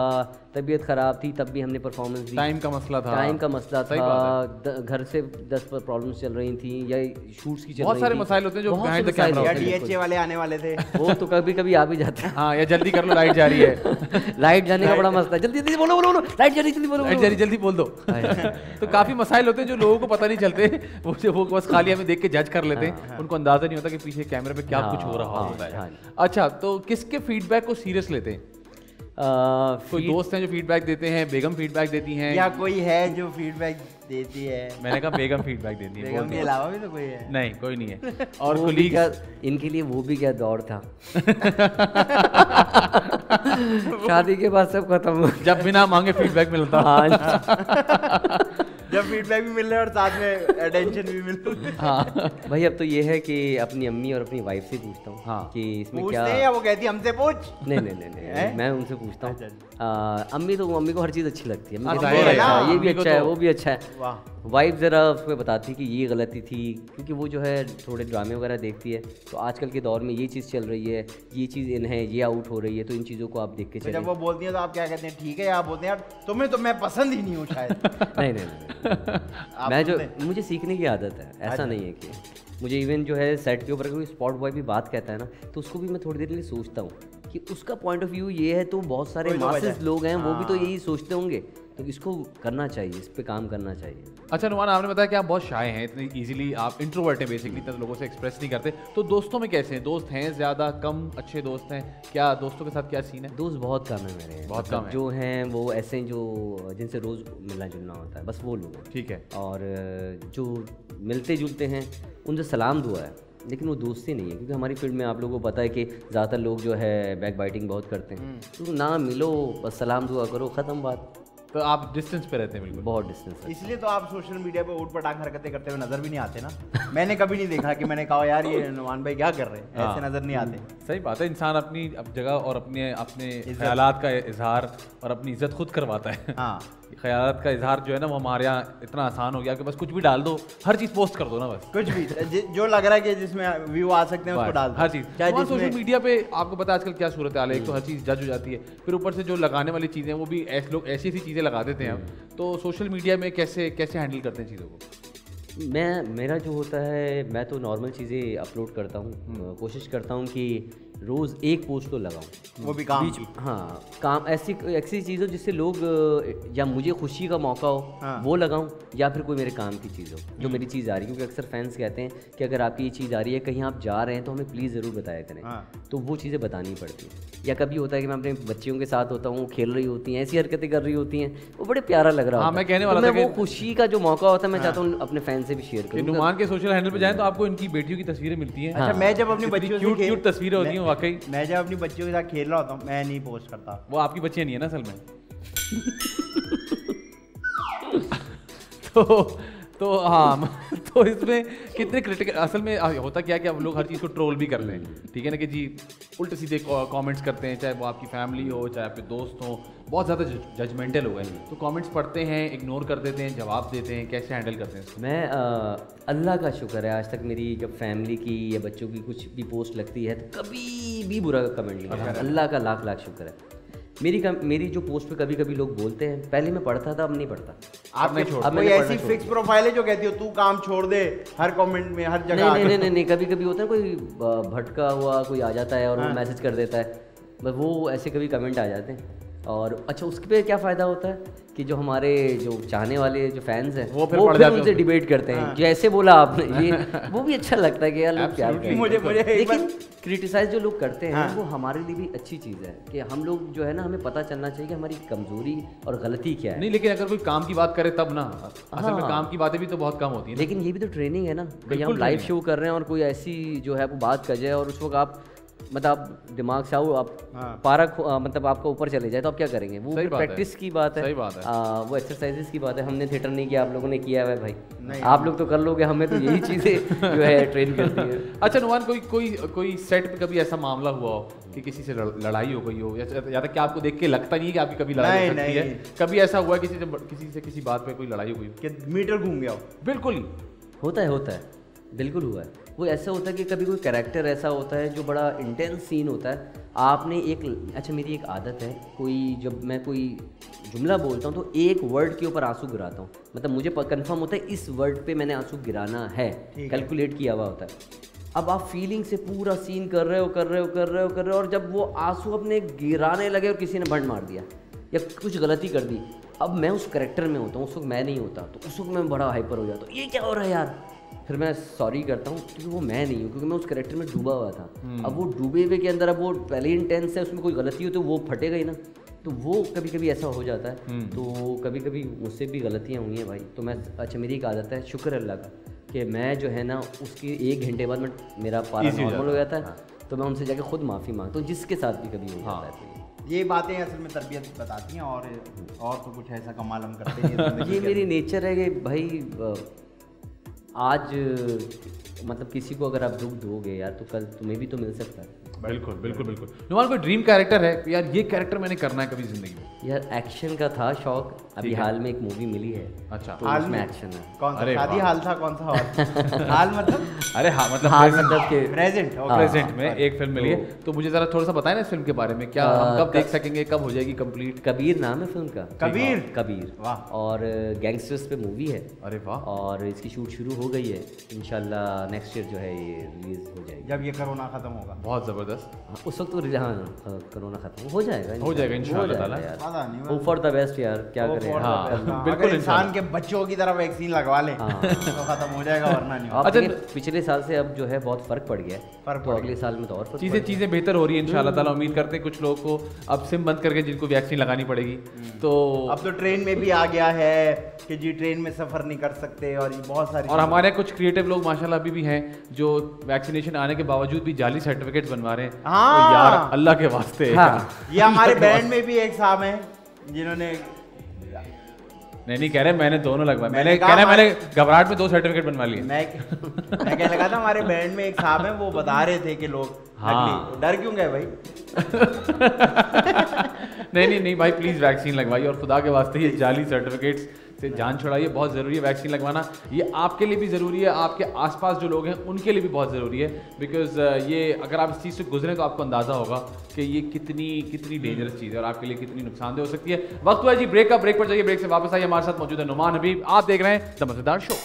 तबीयत ख़राब थी, तब भी हमने परफॉर्मेंस दी, टाइम का मसला था, घर से 10 प्रॉब्लम्स चल रही थी या शूट्स की चल रही थी, बहुत सारे मसाइल होते हैं जो behind the camera होते हैं। DHA वाले आने वाले थे, वो तो कभी कभी आ भी जाते हैं। हाँ, या जल्दी कर लो लाइट जा रही है। लाइट जाने का बड़ा मसला है, जल्दी जल्दी बोलो बोलो लाइट जा रही, जल्दी बोलो, लाइट जा रही, जल्दी बोल दो। तो काफी मसाइल होते हैं जो लोगों को पता नहीं चलते, वो बस खाली हमें देख के जज कर लेते हैं, उनको अंदाजा नहीं होता कि पीछे कैमरे पे क्या कुछ हो रहा होता है। अच्छा, तो किसके फीडबैक को सीरियस लेते हैं? कोई दोस्त हैं जो फीडबैक देते हैं, बेगम फीडबैक देती हैं, या कोई है जो फीडबैक देती है? मैंने कहा बेगम फीडबैक देती है, बेगम के अलावा भी तो कोई है? नहीं, कोई नहीं है। और कोलीग इनके लिए वो भी क्या दौर था। शादी के बाद सब खत्म, जब बिना मांगे फीडबैक मिलता। जब फीडबैक भी मिल रहा है और साथ में अटेंशन भी मिल रहा है। हाँ भाई, अब तो ये है कि अपनी अम्मी और अपनी वाइफ से पूछता हूँ हाँ। कि इसमें पूछते क्या, हैं या वो कहती है हमसे पूछ? नहीं मैं उनसे पूछता हूँ। अम्मी को हर चीज़ अच्छी लगती है, हाँ, ये भी अच्छा है, वो भी अच्छा है। वाह। वाइफ ज़रा उसमें बताती कि ये गलती थी, क्योंकि वो जो है थोड़े ड्रामे वगैरह देखती है, तो आजकल के दौर में ये चीज़ चल रही है, ये चीज़ इन है, ये आउट हो रही है, तो इन चीज़ों को आप देख के चलें। जब वो बोलती है तो आप क्या कहते हैं? ठीक है, या आप बोलते हैं यार तुम्हें तो मैं पसंद ही नहीं हूँ शायद? नहीं मैं जो, मुझे सीखने की आदत है, ऐसा नहीं है कि मुझे इवन जो है सेट के ऊपर कोई स्पॉट बॉय भी बात कहता है ना, तो उसको भी मैं थोड़ी देर के लिए सोचता हूँ कि उसका पॉइंट ऑफ व्यू ये है, तो बहुत सारे मासेस लोग हैं वो भी तो यही सोचते होंगे, तो इसको करना चाहिए, इस पे काम करना चाहिए। अच्छा नुमान, आपने बताया कि आप बहुत शाय हैं, इतनी इजीली आप इंट्रोवर्ट हैं, बेसिकली इतना लोगों से एक्सप्रेस नहीं करते, तो दोस्तों में कैसे हैं? दोस्त हैं ज़्यादा, कम, अच्छे दोस्त हैं क्या? दोस्तों के साथ क्या सीन है? दोस्त बहुत कम है मेरे, बहुत कम है। जो हैं वो ऐसे हैं जो जिनसे रोज़ मिलना जुलना होता है, बस वो लोग हैं। ठीक है। और जो मिलते जुलते हैं उनसे सलाम दुआ है, लेकिन वो दोस्ती नहीं है, क्योंकि हमारी फील्ड में आप लोगों को पता है कि ज़्यादातर लोग जो है बैक बाइटिंग बहुत करते हैं, तो ना मिलो, बस सलाम दुआ करो, ख़त्म बात। तो आप डिस्टेंस पे रहते हैं? बिल्कुल, बहुत डिस्टेंस है। इसलिए तो आप सोशल मीडिया पे ऊट पटांग हरकतें करते हुए नजर भी नहीं आते ना। मैंने कभी नहीं देखा कि मैंने कहा यार ये नुमान भाई क्या कर रहे हैं, ऐसे नजर नहीं आते। सही बात है, इंसान अपनी जगह और अपने ख्यालात का इजहार और अपनी इज्जत खुद करवाता है। हाँ, ख्यालात का इजहार जो है ना, वो हमारे यहाँ इतना आसान हो गया कि बस कुछ भी डाल दो, हर चीज़ पोस्ट कर दो ना, बस कुछ भी जो लग रहा है कि जिसमें व्यू आ सकते हैं उसको डाल दो। हर चीज़। चाहे सोशल मीडिया पे आपको पता है आजकल क्या सूरत हाल है, एक तो हर चीज़ जज हो जाती है, फिर ऊपर से जो लगाने वाली चीज़ें वो भी लोग ऐसी ऐसी चीज़ें लगा देते हैं। तो सोशल मीडिया में कैसे हैंडल करते हैं चीज़ों को? मेरा जो होता है, मैं तो नॉर्मल चीज़ें अपलोड करता हूँ, कोशिश करता हूँ कि रोज़ एक पोस्ट तो लगाऊं, वो भी काम की। हाँ, काम ऐसी चीज़ हो जिससे लोग या मुझे खुशी का मौका हो, हाँ। वो लगाऊं, या फिर कोई मेरे काम की चीज़ हो जो मेरी चीज़ आ रही है, क्योंकि अक्सर फैंस कहते हैं कि अगर आपकी ये चीज़ आ रही है, कहीं आप जा रहे हैं तो हमें प्लीज़ ज़रूर बताया करें। हाँ। तो वो चीज़ें बतानी पड़ती हैं। या कभी होता है कि मैं अपने बच्चियों के साथ होता हूँ, खेल रही होती हैं, ऐसी हरकतें कर रही होती हैं, वो बड़े प्यारा लग रहा है। मैं कहने वाला था वो खुशी का जो मौका होता है, मैं चाहता हूँ अपने फैन से भी शेयर करूँ। नुमान के सोशल हैंडल पे जाएं तो आपको इनकी बेटियों की तस्वीरें मिलती हैं। अच्छा, मैं जब अपनी बच्चियों से क्यूट तस्वीरें होती हैं वाकई। मैं जब अपनी बच्चियों के साथ खेल रहा होता हूँ, मैं नहीं पोस्ट करता। वो आपकी बच्चियां नहीं है ना असल में। तो हाँ, तो इसमें कितने क्रिटिकल असल में होता क्या है कि अब लोग हर चीज़ को ट्रोल भी कर रहे हैं, ठीक है ना, कि जी उल्टे सीधे कमेंट्स करते हैं, चाहे वो आपकी फैमिली हो, चाहे आपके दोस्त हो, बहुत ज़्यादा जजमेंटल हो गए, तो कमेंट्स पढ़ते हैं, इग्नोर कर देते हैं, जवाब देते हैं, कैसे हैंडल करते हैं इसको? मैं अल्लाह का शुक्र है, आज तक मेरी जब फैमिली की या बच्चों की कुछ भी पोस्ट लगती है तो कभी भी बुरा कमेंट नहीं आता। अल्लाह का लाख लाख शुक्र है। मेरी जो पोस्ट पे कभी कभी लोग बोलते हैं, पहले मैं पढ़ता था, अब नहीं पढ़ता। अब कोई ऐसी फिक्स प्रोफाइल है जो कहती हो तू काम छोड़ दे, हर कमेंट में हर जगह? नहीं, कभी कभी होता है कोई भटका हुआ कोई आ जाता है और वो मैसेज कर देता है, बस वो ऐसे कभी कमेंट आ जाते हैं। और अच्छा, उसके पे क्या फ़ायदा होता है कि जो हमारे जो चाहने वाले जो फैंस हैं वो फिर उनसे डिबेट करते हैं, जैसे बोला आपने ये वो भी अच्छा लगता है कि यार लोग क्या करें। मुझे लेकिन क्रिटिसाइज जो लोग करते हैं वो हमारे लिए भी अच्छी चीज़ है कि हम लोग जो है ना, हमें पता चलना चाहिए कि हमारी कमजोरी और गलती क्या है। नहीं, लेकिन अगर कोई काम की बात करे तब ना, असल में काम की बातें भी तो बहुत कम होती हैं। लेकिन ये भी तो ट्रेनिंग है ना, कहीं हम लाइव शो कर रहे हैं और कोई ऐसी जो है वो बात कर जाए और उस वक्त आप मतलब आप दिमाग से आओ, आप पारा मतलब आपका ऊपर चले जाए तो आप क्या करेंगे? वो प्रैक्टिस की बात है, सही बात है। वो एक्सरसाइजेस की बात है। हमने थिएटर नहीं किया, आप लोगों ने किया है भाई, आप लोग तो कर लोगे, हमें तो यही चीज़ें जो है ट्रेन करती है। अच्छा नुमान, कोई सेट पे कभी ऐसा मामला हुआ हो कि किसी से लड़ाई हो गई हो, या तक कि आपको देख के लगता नहीं है कि आपकी कभी लड़ाई हो सकती है? कभी ऐसा हुआ किसी से किसी बात पे कोई लड़ाई हो गई हो? मीटर घूम गया हो? बिल्कुल ही होता है, बिल्कुल हुआ है। वो ऐसा होता है कि कभी कोई कैरेक्टर ऐसा होता है जो बड़ा इंटेंस सीन होता है, आपने अच्छा मेरी एक आदत है, जब मैं कोई जुमला बोलता हूँ तो एक वर्ड के ऊपर आंसू गिराता हूँ। मतलब मुझे कंफर्म होता है इस वर्ड पे मैंने आंसू गिराना है, कैलकुलेट किया हुआ होता है। अब आप फीलिंग से पूरा सीन कर रहे हो और जब वो आंसू अपने गिराने लगे और किसी ने भंड मार दिया या कुछ गलती कर दी, अब मैं उस कैरेक्टर में होता हूँ, उस वक्त मैं नहीं होता, तो उस वक्त मैं बड़ा हाइपर हो जाता हूँ, ये क्या हो रहा है यार। फिर मैं सॉरी करता हूँ क्योंकि वो मैं नहीं हूँ, क्योंकि मैं उस कैरेक्टर में डूबा हुआ था। अब वो डूबे हुए के अंदर अब वो पहले ही इंटेंस है, उसमें कोई गलती हो तो वो फटेगा ही ना, तो वो कभी कभी ऐसा हो जाता है। तो कभी कभी मुझसे भी गलतियाँ हुई हैं भाई, तो मैं अच्छा मेरी एक आदत है, शुक्र अल्लाह का, कि मैं जो है ना उसके 1 घंटे बाद मेरा पारा नॉर्मल हो जाता है, तो मैं उनसे जाके खुद माफ़ी मांगता हूँ, जिसके साथ भी कभी हो जाता है। ये बातें असल में तरबियत बताती हैं, और तो कुछ ऐसा कमाल हम करते हैं। ये मेरी नेचर है कि भाई आज मतलब किसी को अगर आप दुख दोगे यार तो कल तुम्हें भी तो मिल सकता है। बिल्कुल बिल्कुल बिल्कुल। नुमान, कोई ड्रीम कैरेक्टर है यार, ये कैरेक्टर मैंने करना है कभी जिंदगी में? यार एक्शन का था शौक, अभी हाल में एक मूवी मिली है। अच्छा, तो हाल में एक्शन है। कौन सा? शादी हाल था? कौन सा हाल मतलब? अरे हाँ, मतलब हाल मतलब के प्रेजेंट में एक फिल्म मिली है, तो मुझे जरा थोड़ा सा बताएं ना इस फिल्म के बारे में, क्या हम कब देख सकेंगे, कब हो जाएगी कंप्लीट? कबीर नाम है फिल्म का। कबीर, वाह। और गैंगस्टर्स पे मूवी है। अरे वाह। और इसकी शूट शुरू हो गई है, इंशाल्लाह नेक्स्ट ईयर जो है ये रिलीज हो जाएगी, जब ये कोरोना खत्म होगा। बहुत जबरदस्त। उस वक्त तो कोरोना खत्म हो जाएगा इंशाल्लाह। होप फॉर द बेस्ट यार, क्या करें। हाँ बिल्कुल, इंसान के बच्चों की तरह वैक्सीन लगवा ले तो खत्म हो जाएगा, वरना नहीं। अच्छा, पिछले साल से अब जो है बहुत फर्क पड़ गया है, तो अगले साल में तो और चीजें बेहतर हो रही है इंशाल्लाह ताला। उम्मीद करते हैं कुछ लोगों को अब सिम बंद करके जिनको वैक्सीन लगानी पड़ेगी, तो अब तो ट्रेन में भी आ गया है कि जी ट्रेन में सफर नहीं कर सकते, और बहुत सारी। और हमारे कुछ क्रिएटिव लोग माशाल्लाह अभी भी हैं जो वैक्सीनेशन आने के बावजूद भी जाली सर्टिफिकेट्स बनवा रहे हैं। हाँ, तो यार अल्लाह के वास्ते। ये हमारे बैंड में भी एक साहब हैं जिन्होंने नहीं कह रहे मैंने दोनों लगवाए, मैंने घबराहट में 2 सर्टिफिकेट बनवा लिए। मैं कहने लगा था हमारे बैंड में एक साहब हैं, वो बता रहे थे कि लोग डर क्यों गए भाई? नहीं भाई, प्लीज वैक्सीन लगवाइए, और खुदा के वास्ते ये जाली सर्टिफिकेट्स से जान छुड़ाइए। बहुत ज़रूरी है वैक्सीन लगवाना, ये आपके लिए भी ज़रूरी है, आपके आसपास जो लोग हैं उनके लिए भी बहुत ज़रूरी है, बिकॉज ये अगर आप इस चीज़ से गुजरें तो आपको अंदाज़ा होगा कि ये कितनी डेंजरस चीज़ है और आपके लिए कितनी नुकसानदेह हो सकती है। वक्त हुआ जी ब्रेक का, ब्रेक पर जाइए, ब्रेक से वापस आइए। हमारे साथ मौजूद है नुमान हबीब, आप देख रहे हैं द मज़ेदार शो।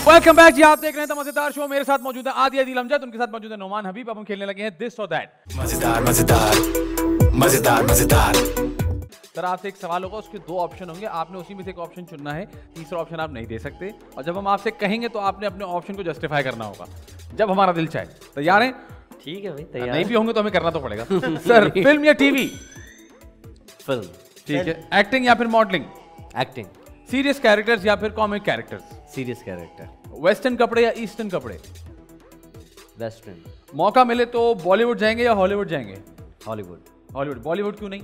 वेलकम बैक जी, आप देख रहे हैं द मजेदार शो। मेरे साथ मौजूद है आदि अदील अमजद, उनके साथ मौजूद है नुमान हबीब। अब हम खेलने लगे हैं दिस और दैट। मजेदार मजेदार मजेदार मजेदार। सर आपसे एक सवाल होगा, उसके 2 ऑप्शन होंगे, आपने उसी में से एक ऑप्शन चुनना है, तीसरा ऑप्शन आप नहीं दे सकते, और जब हम आपसे कहेंगे तो आपने अपने ऑप्शन को जस्टिफाई करना होगा जब हमारा दिल चाहे। तैयार हैं? ठीक है भाई, तैयार। नहीं भी होंगे तो हमें करना तो पड़ेगा। सर फिल्म या टीवी? फिल्म। ठीक है। एक्टिंग या फिर मॉडलिंग? एक्टिंग। सीरियस कैरेक्टर्स या फिर comic characters? Serious character. Western कपड़े या ईस्टर्न कपड़े? वेस्टर्न। मौका मिले तो बॉलीवुड जाएंगे या हॉलीवुड जाएंगे? हॉलीवुड। बॉलीवुड क्यों नहीं?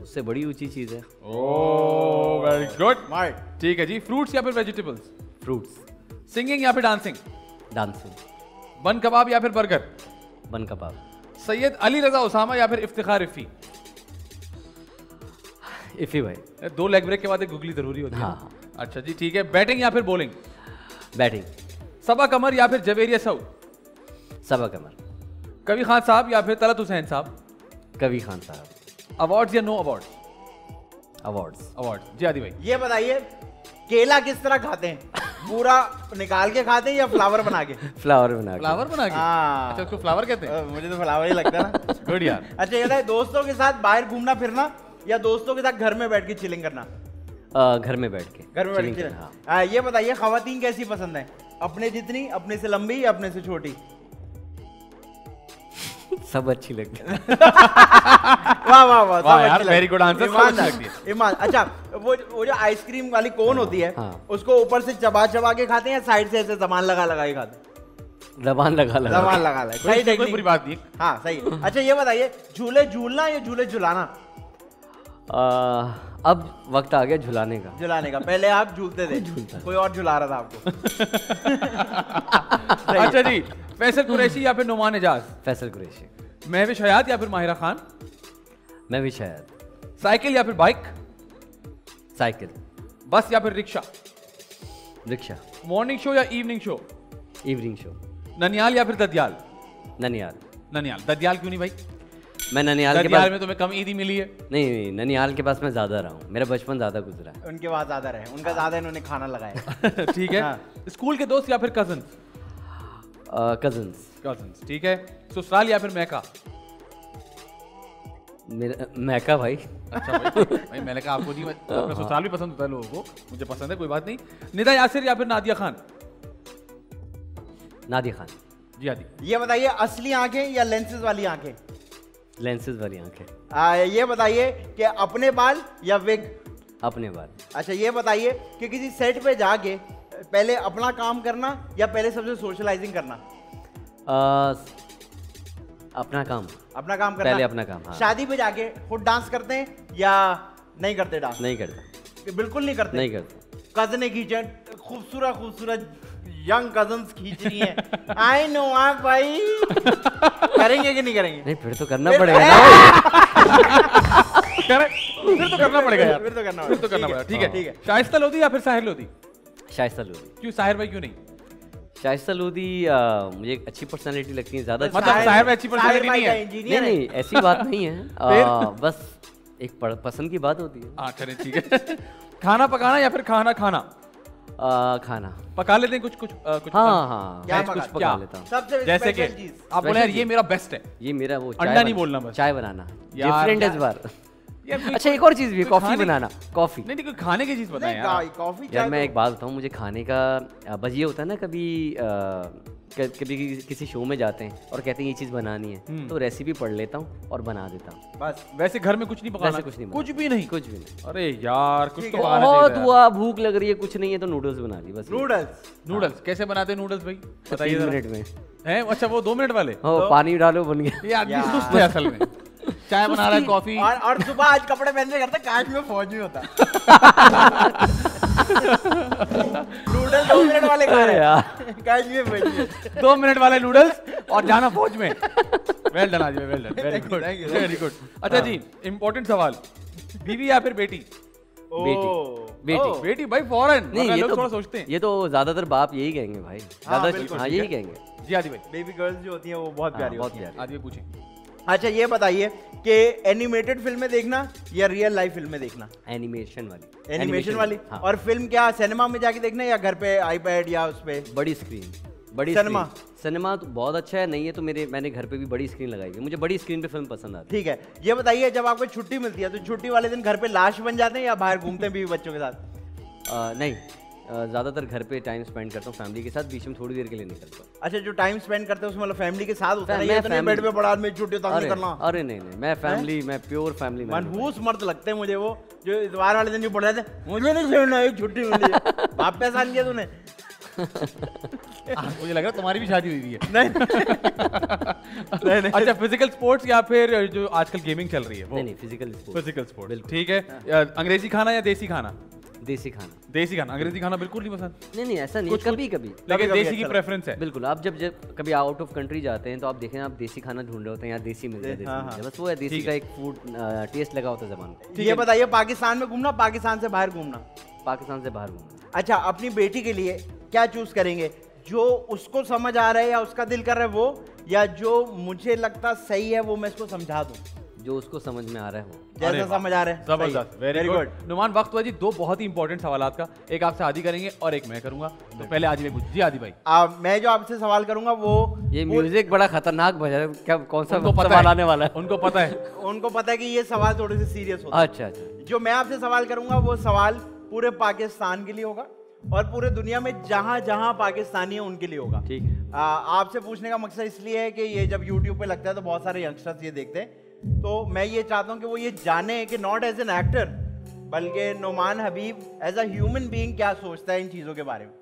उससे बड़ी ऊंची चीज है। ओह वेरी गुड, ठीक है जी। फ्रूट्स या फिर वेजिटेबल्स? फ्रूट्स। सिंगिंग या फिर डांसिंग? डांसिंग। बन कबाब या फिर बर्गर? बन कबाब। सैयद अली रजा उसामा या फिर इफ्तिखार इफ़ी? इफ़ी भाई। 2 लेग ब्रेक के बाद एक गुगली जरूरी होती है। हाँ। अच्छा जी ठीक है। बैटिंग या फिर बॉलिंग? बैटिंग। सबा कमर या फिर जवेरिया सऊद? सबा कमर। कबीर खान साहब या फिर तलत हुसैन साहब? कबीर खान साहब। अवार्ड्स या नो अवार्ड्स? अवार्ड्स। जी आदि भाई। ये बताइए केला किस तरह खाते हैं? पूरा निकाल के खाते हैं या फ्लावर बना के? फ्लावर बना के। अच्छा, उसको फ्लावर कहते हैं? मुझे तो फ्लावर ही लगता है ना। गुड यार। अच्छा ये बताइए, दोस्तों के साथ बाहर घूमना फिरना या दोस्तों के साथ घर में बैठ के चिलिंग करना? घर में बैठ के। हाँ। ये बताइए खवातीन कैसी पसंद है? अपने जितनी, अपने से लंबी या अपने से छोटी? सब अच्छी लगती है। वाह वाह वाह, वाह यार, very good answer, सब अच्छी लगती है। ईमान, अच्छा वो जो आइसक्रीम वाली कोन होती है, हाँ। उसको ऊपर से चबा चबा के खाते हैं या साइड से ऐसे जबान लगा लगा के खाते हैं? जबान लगा जबान लगा लगा, सही कोई टेक्निक। बुरी बात नहीं। हाँ सही। अच्छा ये बताइए, झूले झूलना या झूले झुलाना? अब वक्त आ गया झुलाने का। झुलाने का, पहले आप झूलते थे, कोई और झुला रहा था आपको। अच्छा जी, फैसल कुरैशी या फिर नुमान एजाज? फैसल कुरैशी। महविश हयात या फिर माहिरा खान? मैं भी शायद। साइकिल या फिर बाइक? साइकिल। बस या फिर रिक्शा? रिक्शा। मॉर्निंग शो या इवनिंग शो? Evening show. ननियाल या फिर ददियाल? ननियाल। ननियाल। ददियाल क्यों नहीं भाई? मैं ननियाल के ददियाल पास में तुम्हें कम ईदी मिली है। नहीं, ननियाल के पास मैं ज्यादा रहा हूँ, मेरा बचपन ज्यादा गुजरा है। उनके पास ज्यादा रहे, उनका ज्यादा इन्होंने खाना लगाया। ठीक है। हाँ। स्कूल के दोस्त या फिर कजन्स? कजन्स। कजन्स, ठीक है। ससुराल या फिर मैका? मेरा मैका भाई। अच्छा भाई मैंने कहा आपको नहीं, अपना ससुराल भी पसंद होता है लोगों को, मुझे पसंद है, कोई बात नहीं। निदा यासिर या फिर नादिया खान? नादिया खान। जी आदि। ये बताइए, असली आंखें या लेंसेज वाली आंखें? लेंसेज वाली आंखें। ये बताइए कि अपने बाल या विग? अपने बाल। अच्छा ये बताइए कि किसी सेट पे जाके पहले अपना काम करना या पहले सबसे सोशलाइजिंग करना? अपना काम। अपना काम करना। पहले अपना काम, हाँ। शादी पे जाके खुद डांस करते हैं या नहीं करते डांस? नहीं करता। बिल्कुल नहीं करते? नहीं करता। कजने खींचे, खूबसूरत खूबसूरत यंग कजन्स खींच रही हैं। आई नो आप भाई करेंगे कि नहीं करेंगे? नहीं, फिर तो करना पड़ेगा ना। फिर तो करना पड़ेगा यार, फिर तो करना फिर तो करना पड़ेगा। ठीक है, ठीक है। शाइस्ता लोधी या फिर साहिर लोधी? शाइस्ता लोधी। क्यों साहिर भाई क्यों नहीं? शाइस्ता लोधी मुझे एक अच्छी पर्सनालिटी लगती है, ज्यादा। मतलब साहिर में अच्छी पर्सनालिटी नहीं है? नहीं नहीं, ऐसी बात नहीं है। बस एक पसंद की बात होती है। हाँ चलिए ठीक है। खाना पकाना या फिर खाना खाना? खाना पका लेते हैं कुछ कुछ कुछ। हाँ हाँ, क्या मैं कुछ पका- पका क्या? लेता हूँ। सबसे जैसे कि स्पेशल चीज? आप बोले यार Special ये चीज। मेरा बेस्ट है। ये मेरा वो अंडा नहीं बोलना बस। चाय बनाना यार, डिफरेंट यार। इस बार। यार कोई- अच्छा एक और चीज भी, कोई कॉफी खाने- बनाना। कॉफी। नहीं नहीं, कोई खाने की चीज बताएं यार। कॉफी यार मैं एक बात बताऊँ, मुझे खाने का बस ये होता है ना, कभी कभी किसी शो में जाते हैं और कहते हैं ये चीज़ बनानी है, तो रेसिपी पढ़ लेता हूँ और बना देता हूँ। बस वैसे घर में कुछ नहीं पकाना? वैसे कुछ नहीं कुछ भी नहीं? कुछ भी नहीं। अरे यार कुछ तो पकाना बहुत चाहिए था। हुआ, भूख लग रही है, कुछ नहीं है तो नूडल्स बना ली बस। नूडल्स। नूडल्स कैसे बनाते हैं नूडल्स भाई, बताइए 3 जरा। मिनट में। हैं? अच्छा वो 2 मिनट वाले? हो पानी डालो, बन गया। ये आदमी सुस्त है असल में। चाय बना रहा है, कॉफी। और सुबह आज कपड़े पहनने करता काश में फौज में होता। नूडल 2 मिनट वाले खा रहे हैं, काश में फौज में। 2 मिनट वाले नूडल्स और जाना फौज में। वेल डन आज, well done, very good, very good. अच्छा जी, इंपॉर्टेंट सवाल, बीवी या फिर बेटी? बेटी। बेटी भाई फॉरेन। नहीं, ये लोग तो थोड़ा सोचते हैं। ये तो ज्यादातर बाप यही कहेंगे भाई, ज्यादा। बिल्कुल, हाँ ठीक यही है। कहेंगे। जी आदि भाई। बेबी गर्ल्स जो होती हैं वो बहुत प्यारी बहुत होती हैं। प्यारी। आदि भाई पूछिए। अच्छा ये बताइए कि एनिमेटेड फिल्में देखना या रियल लाइफ फिल्में देखना? एनिमेशन वाली। एनिमेशन वाली। हाँ। और फिल्म क्या सिनेमा में जाके देखना या घर पे आईपैड या उस पे? बड़ी स्क्रीन। बड़ी सिनेमा। सिनेमा तो बहुत अच्छा है, नहीं है तो मैंने घर पे भी बड़ी स्क्रीन लगाई है, मुझे बड़ी स्क्रीन पे फिल्म पसंद आती ठीक है। ये बताइए जब आपको छुट्टी मिलती है तो छुट्टी वाले दिन घर पे लाश बन जाते हैं या बाहर घूमते हैं बीवी बच्चों के साथ? नहीं, ज़्यादातर घर पे टाइम स्पेंड करता हूँ फैमिली के साथ, बीच में थोड़ी देर के लिए निकलता हूँ। अच्छा जो टाइम स्पेंड करते हैं उसमें मतलब फैमिली के साथ होता है, मैं ये तो नहीं बेड पे पड़ा आदमी छुट्टी तंग नहीं करना। अरे नहीं, मैं फैमिली, मैं प्योर फैमिली मैन। मनहूस मर्द लगते हैं मुझे वो, जो इतवार वाले दिन जो पड़ जाते हैं, मुझे नहीं छोड़ना, एक छुट्टी मिली है। बाप पे एहसान किया तूने? मुझे लग रहा है तुम्हारी भी शादी हुई है। नहीं। अच्छा फिजिकल स्पोर्ट्स या फिर जो आजकल गेमिंग चल रही है वो? नहीं, फिजिकल स्पोर्ट। फिजिकल स्पोर्ट्स, ठीक है। अंग्रेजी खाना या देसी खाना? देसी खाना। देसी खाना। अंग्रेजी खाना बिल्कुल नहीं पसंद? नहीं, ऐसा नहीं, कभी कभी। लेकिन कभी देसी की अच्छा प्रेफरेंस है? बिल्कुल। आप जब कभी आउट ऑफ कंट्री जाते हैं तो आप देखें, आप देसी खाना ढूंढ रहे होते हैं, यहाँ देसी मिल जाए, देसी मिल जाए, बस वो है देसी का एक फूड टेस्ट लगा होता है जबान को। ये बताइए पाकिस्तान में घूमना पाकिस्तान से बाहर घूमना? पाकिस्तान से बाहर घूमना। अच्छा अपनी बेटी के लिए क्या चूज करेंगे, जो उसको समझ आ रहा है या उसका दिल कर रहा है वो, या जो मुझे लगता सही है वो मैं इसको समझा दूं? जो उसको समझ में आ रहा है वो। जैसा समझ आ रहा है। जबरदस्त, वेरी गुड। नुमान वक्त हुआ जी 2 बहुत ही इंपॉर्टेंट सवालात का, एक आपसे आदि करेंगे और एक मैं करूंगा। तो पहले आदि भाई पूछ। जी आदि भाई। मैं जो आपसे सवाल करूंगा वो ये म्यूजिक बड़ा खतरनाक बजा रहा है, क्या कौन सा उनको पता सवाल है, आने वाला है? उनको पता है। उनको पता है कि ये सवाल थोड़े से सीरियस होते हैं। अच्छा। जो मैं आपसे सवाल करूंगा वो सवाल पूरे पाकिस्तान के लिए होगा और पूरे दुनिया में जहां जहां पाकिस्तानी है उनके लिए होगा। ठीक है। आपसे पूछने का मकसद इसलिए है कि ये जब YouTube पे लगता है तो बहुत सारे यंगस्टर्स ये देखते हैं, तो मैं ये चाहता हूँ कि वो ये जाने कि नॉट एज एन एक्टर बल्कि नुमान हबीब एज अ ह्यूमन बीइंग क्या सोचता है इन चीज़ों के बारे में।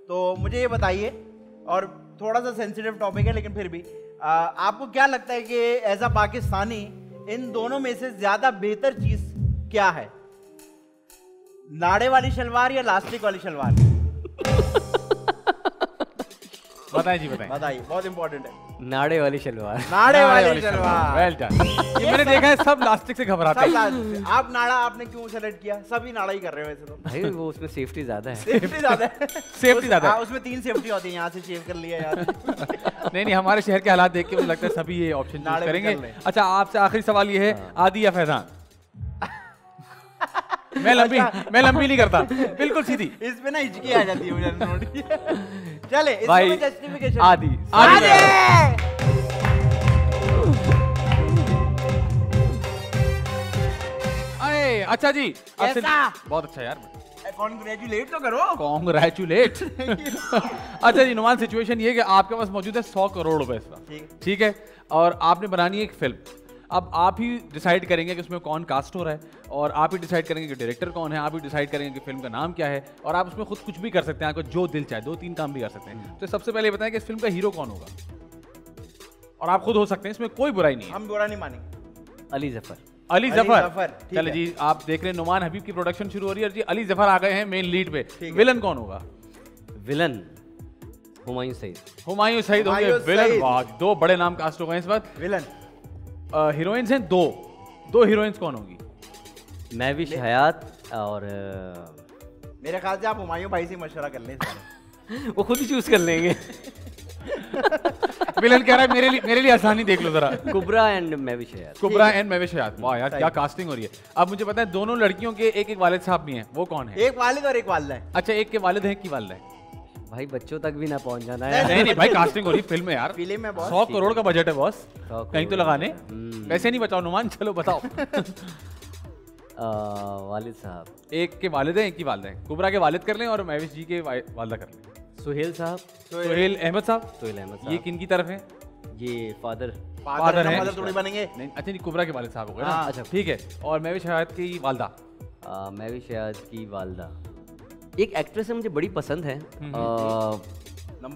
तो मुझे ये बताइए, और थोड़ा सा सेंसिटिव टॉपिक है लेकिन फिर भी आपको क्या लगता है कि एज अ पाकिस्तानी इन दोनों में से ज्यादा बेहतर चीज क्या है, नाड़े वाली शलवार या लास्टिक वाली शलवार? बताएं जी, बताएं। बताइए, बहुत इंपॉर्टेंट है। नाड़े वाली शलवार। नाड़े वाली शलवार। Well done. ये मैंने देखा है सब लास्टिक से घबराते हैं। आप नाड़ा आपने क्यों सेलेक्ट किया? सभी नाड़ा ही कर रहे हो वैसे तो। भाई वो उसमें सेफ्टी ज्यादा है। सेफ्टी ज्यादा है। सेफ्टी ज्यादा है। उसमें 3 सेफ्टी होती है, यहाँ से शेव कर लिया यार। नहीं, हमारे शहर के हालात देख के मुझे लगता है सभी ये ऑप्शन चूज करेंगे। अच्छा, आपसे आखिरी सवाल ये है, आदि या फैजान? मैं लंबी नहीं करता, बिल्कुल सीधी। इसमें ना हिचकी आ जाती है मुझे नोट किया। चले भाई, जस्टिफिकेशन। आदि। अरे अच्छा जी, बहुत अच्छा यार। कॉन्ग्रेचुलेट तो करो। कॉन्ग्रेचुलेट। अच्छा जी, नुमान सिचुएशन ये है कि आपके पास मौजूद है 100 करोड़ रुपए इस वक्त, ठीक है, और आपने बनानी है एक फिल्म। अब आप ही डिसाइड करेंगे कि उसमें कौन कास्ट हो रहा है, और आप ही डिसाइड करेंगे कि डायरेक्टर कौन है, आप ही डिसाइड करेंगे कि फिल्म का नाम क्या है, और आप उसमें खुद कुछ भी कर सकते हैं, आपको जो दिल चाहे 2-3 काम भी कर सकते हैं। तो सबसे पहले बताएं कि इस फिल्म का हीरो कौन होगा, और आप खुद हो सकते हैं, इसमें कोई बुराई नहीं है। हम बुरा नहीं मानेंगे। अली जफर। अली जफर। चले जी, आप देख रहे हैं नुमान हबीब की प्रोडक्शन शुरू हो रही है, और जी अली जफर आ गए हैं मेन लीड पे। विलन कौन होगा? विलन हुमायूं सईद। हुमायूं सईद होंगे विलन। वाह, 2 बड़े नाम कास्ट हो गए इस वक्त। विलन हीरोइंस हैं 2 हीरोइंस कौन होंगी? महविश हयात और मेरे ख्याल से आप हुमायूं भाई से मशवरा कर लें सारे। वो खुद ही चूज कर लेंगे। विलन कह रहा है मेरे लिए आसानी देख लो जरा। कुबरा एंड महविश हयात। कुबरा एंड महविश हयात। वाह यार, क्या कास्टिंग हो रही है। अब मुझे पता है दोनों लड़कियों के एक वालिद साहब भी हैं, वो कौन है? एक वालिद और एक वालिदा है। अच्छा, एक के वालिद है, एक की वालिदा है। भाई बच्चों तक भी ना पहुंच जाना है। नहीं भाई, कास्टिंग हो रही फिल्म में यार। फिल्म में 100 करोड़ का बजट है बॉस, कहीं तो लगाने। पैसे नहीं बचाओ नुमान, चलो बताओ। वालिद साहब। एक के वालिद हैं, एक की वालिदा है। कुबरा के वालिद कर लें और महविश जी के वालिदा कर लें। सुहेल साहब। सुहेल अहमद साहब। सुहेल अहमद साहब। ये किन की तरफ है? ये फादर है। मदर थोड़ी बनेंगे। नहीं, अच्छा नहीं, कुबरा के वालिद साहब हो गए ना। हाँ, अच्छा ठीक है। और महविश हयात की वालिदा? महविश हयात की वालिदा एक एक्ट्रेस है, मुझे बड़ी पसंद है।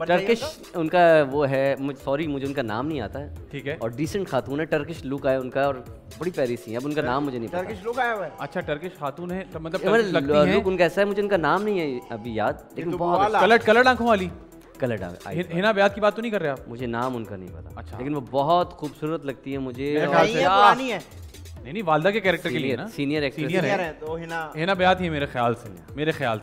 टर्किश उनका वो है, मुझे उनका नाम नहीं आता है। ठीक है। और डिसेंट खातून है, टर्किश लुक है उनका, और बड़ी प्यारी सी है। अब उनका नाम मुझे नहीं पता। टर्किश लुक आया हुआ है। अच्छा, टर्किश खातून है, मतलब लुक उनका ऐसा है, मुझे उनका नाम नहीं है अभी याद, लेकिन बहुत कलर्ड आंखों वाली। कलर्ड हिना बयात की बात तो नहीं कर रहे आप? मुझे नाम उनका नहीं पता। अच्छा। लेकिन वो बहुत खूबसूरत लगती है मुझे। पुरानी है। नहीं, वालिदा के कैरेक्टर के लिए ना, सीनियर एक्ट्रेस है तो हिना बयात ही मेरे ख्याल से।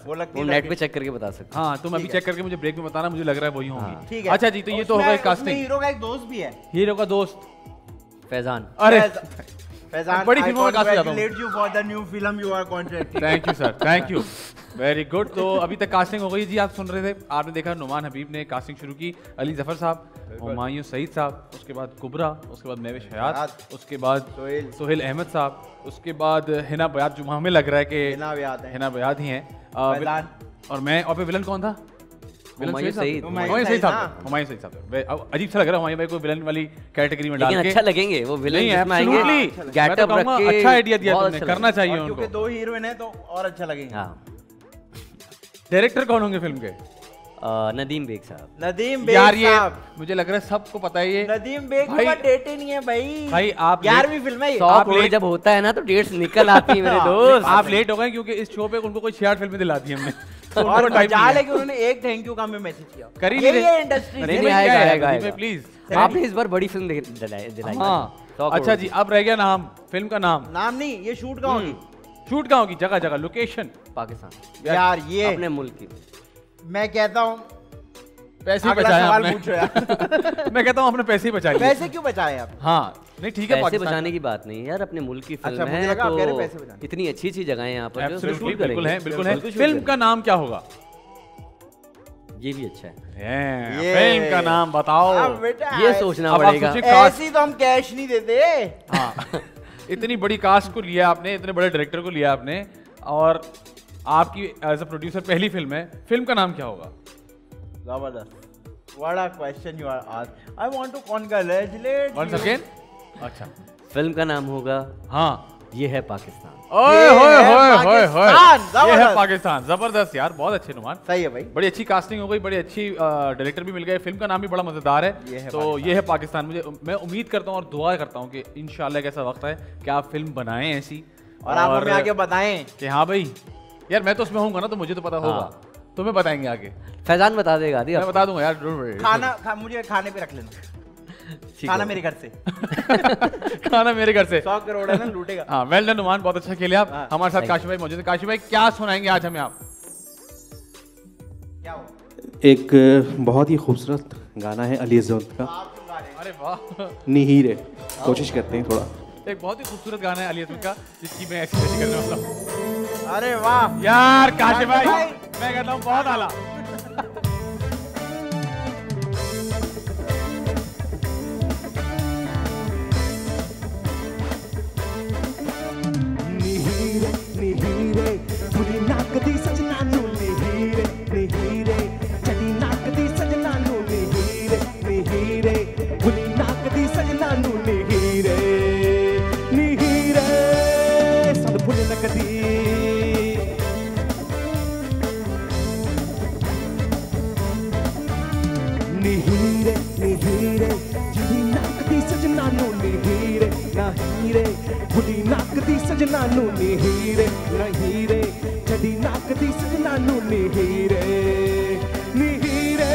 वो नेट पे चेक करके बता सकते। हाँ, तुम अभी चेक करके मुझे ब्रेक में बताना, मुझे लग रहा है वही होंगी। ठीक है। अच्छा जी, तो ये तो होगा कास्टिंग। हीरो का एक दोस्त भी है। हीरो का दोस्त फैजान। अरे फैजान, बड़ी फिल्मों में कास्ट जाता हूं। congratulate you for the new film you are contracting. Thank you sir, thank you, very good. तो अभी तक कास्टिंग हो गई जी, आप सुन रहे थे, आपने देखा नुमान हबीब ने कास्टिंग शुरू की। अली जफर साहब, हुमायूं सईद साहब, उसके बाद कुबरा, उसके बाद महविश हयात, उसके बाद सुहेल अहमद साहब, उसके बाद हिना बयात, जो हमें लग रहा है कि हिना बयात ही हैं, और मैं, और फिर विलन कौन था? हुमायूं सईद। हुमायूं सईद साहब। अजीब सा लग रहा है हुमायूं भाई को विलन वाली कैटेगरी में डाल के। अच्छा लगेंगे वो विलन जिसमें आएंगे, गेटअप रख के। अच्छा आइडिया दिया तुमने, करना चाहिए उनको, क्योंकि 2 हीरोइन है तो और अच्छा लगेगा। हाँ। डायरेक्टर कौन होंगे फिल्म के? नदीम बेग साहब। नदीम बेग यार, ये साहब मुझे लग रहा है सबको पता है ये। नदीम बेग का डेट ही नहीं है भाई। भाई आप 11वीं फिल्म है ये। 100 करोड़ जब होता है ना तो डेट्स निकल आती है मेरे दोस्त। आप लेट हो गए क्योंकि इस शो पे उनको कोई 66 फिल्में दिलाती है हमने। और मजाल है कि उन्होंने एक थैंक यू का हमें मैसेज किया। कर ही नहीं ये इंडस्ट्री नहीं आएगा प्लीज। आपने इस बार बड़ी फिल्म दिलाई। हाँ, अच्छा जी, अब रह गया नाम, फिल्म का नाम नहीं, ये शूट कहाँ होगी? शूट कहाँ होगी? जगह जगह, लोकेशन पाकिस्तान। यार ये अपने मुल्क की। मैं कहता हूँ पैसे ही बचाए आपने। मैं कहता हूँ आपने पैसे ही बचाए। पैसे क्यों बचाए आप? हाँ, नहीं ठीक है, पैसे बचाने की बात नहीं यार, अपने मुल्क की फिल्म है तो इतनी अच्छी जगह है यहाँ पर। बिल्कुल है, बिल्कुल है। फिल्म का नाम क्या होगा? ये भी अच्छा है। फिल्म का नाम बताओ। ये सोचना पड़ेगा। ऐसी तो हम कैश नहीं देते। हाँ, इतनी बड़ी कास्ट को लिया आपने, इतने बड़े डायरेक्टर को लिया आपने, और आपकी एज अ प्रोड्यूसर पहली फिल्म है, फिल्म का नाम क्या होगा? जबरदस्त। What a question you are asked. I want to congratulate Once you. again? अच्छा, फिल्म का नाम होगा हाँ, ये है पाकिस्तान। ओए ये होए है होए होए होए, पाकिस्तान, ये है जबरदस्त। पाकिस्तान। जबरदस्त यार, बहुत अच्छे नुमान। सही है भाई। बड़ी अच्छी कास्टिंग हो गई, बड़ी अच्छी डायरेक्टर भी मिल गए, फिल्म का नाम भी बड़ा मजेदार ये है। है तो पाकिस्तान। ये है पाकिस्तान। मैं उम्मीद करता हूँ और दुआ करता हूँ कि इंशाल्लाह एक ऐसा वक्त है कि आप फिल्म बनाएं ऐसी, और आप हमें आगे बताएं कि हाँ भाई यार मैं तो उसमें होऊंगा ना, तो मुझे तो पता होगा, तुम्हें बताएंगे आगे। फैजान बता देगा आदि मैं बता दूंगा यार, डोंट वरी। मुझे खाने पे रख लेना। ठीक खाना है। मेरे घर से। खाना मेरे घर से। 100 करोड़ है ना, लूटेगा। हाँ, वेल डन नुमान, बहुत अच्छा खेले आप। हाँ, हमारे साथ thank काशी भाई मौजूद है। काशी भाई क्या सुनाएंगे आज हमें आप? क्या हो? एक बहुत ही खूबसूरत गाना है अली ज़ोंत का, आप सुन गा रहे हैं। अरे वाह, नीहीरे। कोशिश करते हैं थोड़ा। एक बहुत ही खूबसूरत गाना है अली असद का, जिसकी मैं ऐसी करने वाला हूँ। अरे वाह यार काशी भाई, भाई। मैं कहता हूँ बहुत आला। नीहीरे नीहीरे बुरी नाक दी सजना नू नीहीरे नीहीरे चली नाक दी सजना नू नीहीरे नीहीरे बुरी नाक दी सजना नू नीहीरे नीहीरे सन फुल नकदी नीहीरे नीहीरे चली नाक दी सजना नू नीहीरे नाहीरे बुरी नाक दी सजना नू नीहीरे नाहीरे चली नाक दी सजना नू नीहीरे नीहीरे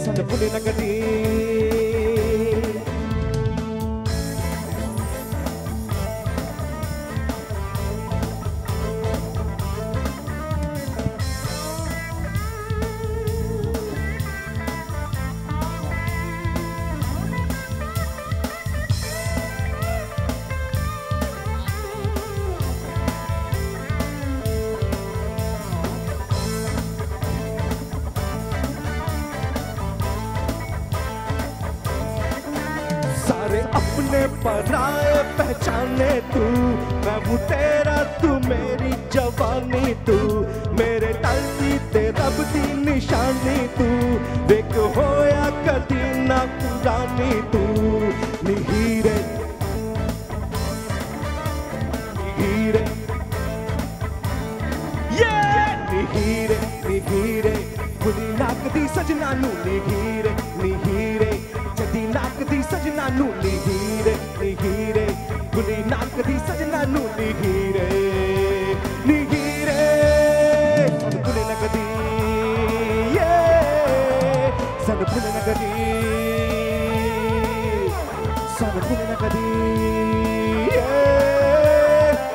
सन फुल नकदी सारे अपने पराए पहचाने तू, मैं हूँ तेरा तू मेरी जवानी तू, मेरे टलती ते रब दी निशानी तू, देख होया कदी ना पुरानी तू नीहीरे नीहीरे नीहीरे नीहीरे बुरी नाक दी सजना नू नीहीरे नीहीरे जदी नाक दी सजना नू नीहीरे नीहीरे बुरी नाक दी सजना नू नीहीरे नीहीरे सन फुल नकदी सन फुल नकदी सन फुल नकदी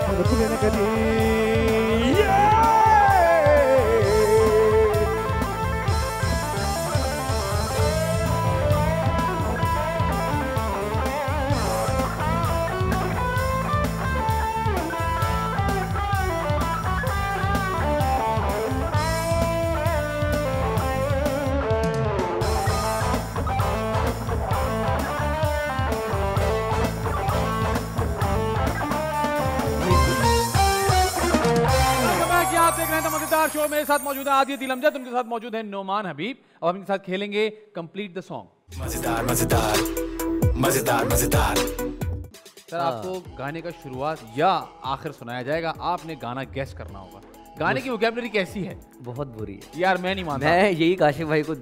सन फुल नकदी आप देख रहे हैं मजेदार शो। मेरे साथ मौजूद है आदि दिल अमजद, उनके साथ मौजूद है नोमान हबीब, और हम इनके साथ खेलेंगे कंप्लीट द सॉन्ग। मजेदार मजेदार मजेदार मजेदार। सर आपको गाने का शुरुआत या आखिर सुनाया जाएगा, आपने गाना गेस करना होगा। गाने की वोकैबुलरी कैसी है? बहुत बुरी है यार मैं नहीं मानता। मैं यही काशिफ भाई को